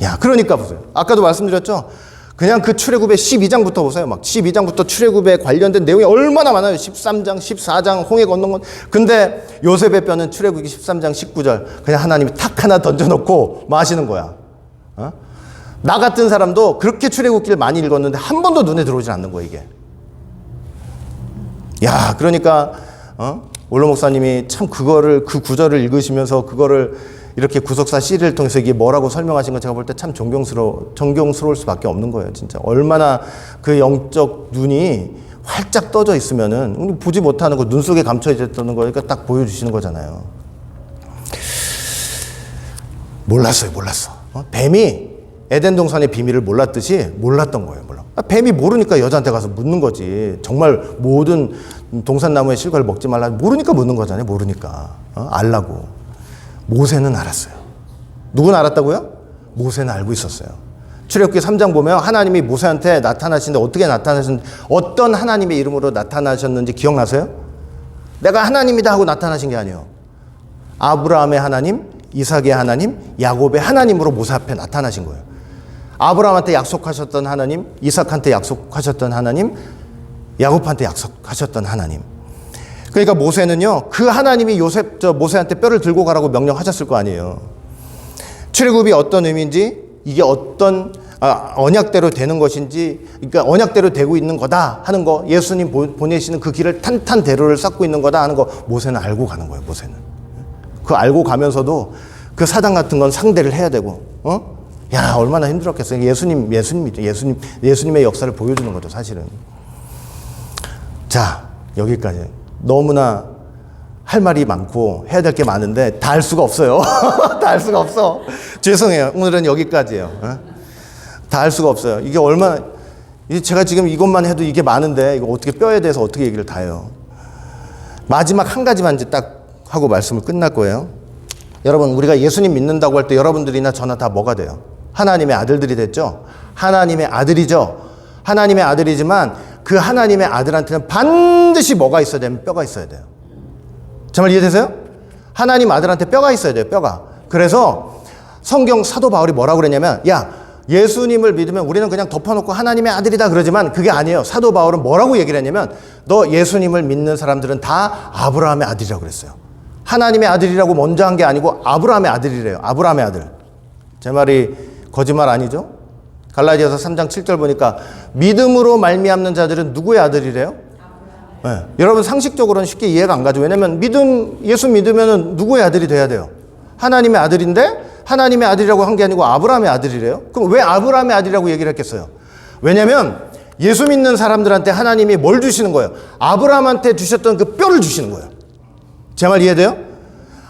야, 그러니까 보세요. 아까도 말씀드렸죠? 그냥 그 출애굽의 12장부터 보세요. 막 12장부터 출애굽에 관련된 내용이 얼마나 많아요. 13장, 14장, 홍해 건넌 건. 근데 요셉의 뼈는 출애굽기 13장 19절 그냥 하나님이 탁 하나 던져놓고 마시는 거야. 나 같은 사람도 그렇게 출애굽기를 많이 읽었는데 한 번도 눈에 들어오지 않는 거야, 이게. 야, 그러니까 올로 목사님이 참 그거를, 그 구절을 읽으시면서 그거를 이렇게 구속사 C를 통해서 이게 뭐라고 설명하신 거 제가 볼 때 참 존경스러울 수밖에 없는 거예요, 진짜. 얼마나 그 영적 눈이 활짝 떠져 있으면은 보지 못하는 거, 눈 속에 감춰져 있다는 거니까 딱 보여주시는 거잖아요. 몰랐어. 뱀이 에덴 동산의 비밀을 몰랐듯이 몰랐던 거예요, 몰라. 뱀이 모르니까 여자한테 가서 묻는 거지. 정말 모든 동산나무의 실과를 먹지 말라. 모르니까 묻는 거잖아요, 모르니까. 알라고. 모세는 알았어요. 누구는 알았다고요? 모세는 알고 있었어요. 출애굽기 3장 보면 하나님이 모세한테 나타나시는데 어떻게 나타나셨는지, 어떤 하나님의 이름으로 나타나셨는지 기억나세요? 내가 하나님이다 하고 나타나신 게 아니에요. 아브라함의 하나님, 이삭의 하나님, 야곱의 하나님으로 모세 앞에 나타나신 거예요. 아브라함한테 약속하셨던 하나님, 이삭한테 약속하셨던 하나님, 야곱한테 약속하셨던 하나님. 그러니까 모세는요, 그 하나님이 모세한테 뼈를 들고 가라고 명령하셨을 거 아니에요. 출애굽이 어떤 의미인지, 이게 어떤 언약대로 되는 것인지, 그러니까 언약대로 되고 있는 거다 하는 거, 예수님 보내시는 그 길을 탄탄대로를 쌓고 있는 거다 하는 거 모세는 알고 가는 거예요, 모세는. 그 알고 가면서도 그 사단 같은 건 상대를 해야 되고, 야, 얼마나 힘들었겠어요. 예수님의 역사를 보여주는 거죠, 사실은. 자, 여기까지. 너무나 할 말이 많고 해야 될 게 많은데 다 할 수가 없어요. 다 할 수가 없어. 죄송해요. 오늘은 여기까지예요. 다 할 수가 없어요. 이게 얼마나, 제가 지금 이것만 해도 이게 많은데 이거 어떻게 뼈에 대해서 어떻게 얘기를 다 해요. 마지막 한 가지만 이제 딱 하고 말씀을 끝날 거예요. 여러분, 우리가 예수님 믿는다고 할 때 여러분들이나 저나 다 뭐가 돼요? 하나님의 아들들이 됐죠? 하나님의 아들이죠? 하나님의 아들이지만 그 하나님의 아들한테는 반드시 뭐가 있어야 되면 뼈가 있어야 돼요. 정말 이해되세요? 하나님 아들한테 뼈가 있어야 돼요, 뼈가. 그래서 성경 사도 바울이 뭐라고 그랬냐면, 야, 예수님을 믿으면 우리는 그냥 덮어놓고 하나님의 아들이다 그러지만 그게 아니에요. 사도 바울은 뭐라고 얘기를 했냐면, 너 예수님을 믿는 사람들은 다 아브라함의 아들이라고 그랬어요. 하나님의 아들이라고 먼저 한 게 아니고 아브라함의 아들이래요. 아브라함의 아들. 제 말이 거짓말 아니죠? 갈라디아서 3장 7절 보니까 믿음으로 말미암는 자들은 누구의 아들이래요? 네. 여러분 상식적으로는 쉽게 이해가 안 가죠. 왜냐면 예수 믿으면 누구의 아들이 돼야 돼요? 하나님의 아들인데 하나님의 아들이라고 한 게 아니고 아브라함의 아들이래요? 그럼 왜 아브라함의 아들이라고 얘기를 했겠어요? 왜냐면 예수 믿는 사람들한테 하나님이 뭘 주시는 거예요? 아브라함한테 주셨던 그 뼈를 주시는 거예요. 제 말 이해돼요?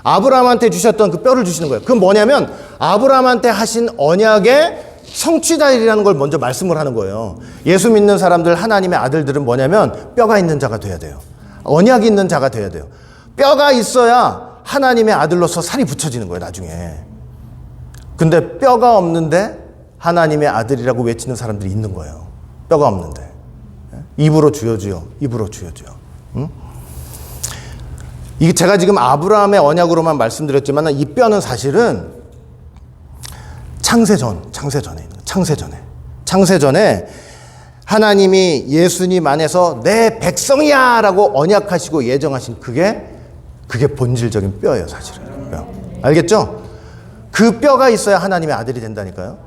아브라함한테 주셨던 그 뼈를 주시는 거예요. 그건 뭐냐면 아브라함한테 하신 언약의 성취자이라는 걸 먼저 말씀을 하는 거예요. 예수 믿는 사람들, 하나님의 아들들은 뭐냐면 뼈가 있는 자가 돼야 돼요. 언약이 있는 자가 돼야 돼요. 뼈가 있어야 하나님의 아들로서 살이 붙여지는 거예요, 나중에. 근데 뼈가 없는데 하나님의 아들이라고 외치는 사람들이 있는 거예요. 뼈가 없는데. 입으로 주여 주여, 입으로 주여 주여. 응? 이게 제가 지금 아브라함의 언약으로만 말씀드렸지만 이 뼈는 사실은 창세전에 하나님이 예수님 안에서 내 백성이야 라고 언약하시고 예정하신 그게 본질적인 뼈예요, 사실은. 뼈. 알겠죠? 그 뼈가 있어야 하나님의 아들이 된다니까요.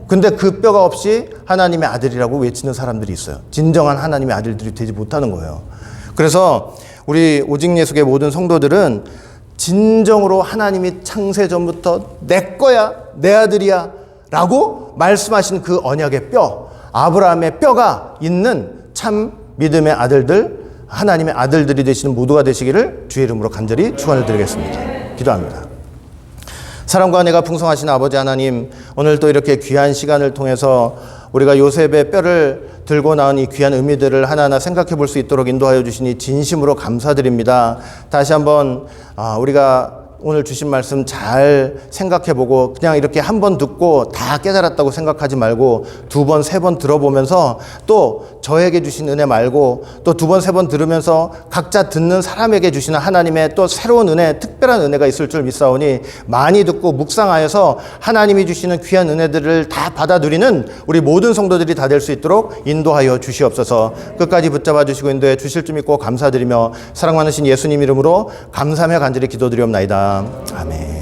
근데 그 뼈가 없이 하나님의 아들이라고 외치는 사람들이 있어요. 진정한 하나님의 아들들이 되지 못하는 거예요. 그래서 우리 오직 예수의 모든 성도들은 진정으로 하나님이 창세전부터 내 거야, 내 아들이야 라고 말씀하신 그 언약의 뼈, 아브라함의 뼈가 있는 참 믿음의 아들들, 하나님의 아들들이 되시는 모두가 되시기를 주의 이름으로 간절히 축원을 드리겠습니다. 기도합니다. 사랑과 은혜가 풍성하신 아버지 하나님, 오늘 또 이렇게 귀한 시간을 통해서 우리가 요셉의 뼈를 들고 나온 이 귀한 의미들을 하나하나 생각해 볼 수 있도록 인도하여 주시니 진심으로 감사드립니다. 다시 한번 우리가 오늘 주신 말씀 잘 생각해보고 그냥 이렇게 한 번 듣고 다 깨달았다고 생각하지 말고 두 번, 세 번 들어보면서 또 저에게 주신 은혜 말고 또 두 번, 세 번 들으면서 각자 듣는 사람에게 주시는 하나님의 또 새로운 은혜, 특별한 은혜가 있을 줄 믿사오니 많이 듣고 묵상하여서 하나님이 주시는 귀한 은혜들을 다 받아 누리는 우리 모든 성도들이 다 될 수 있도록 인도하여 주시옵소서. 끝까지 붙잡아 주시고 인도해 주실 줄 믿고 감사드리며 사랑 많으신 예수님 이름으로 감사하며 간절히 기도드리옵나이다. 아멘.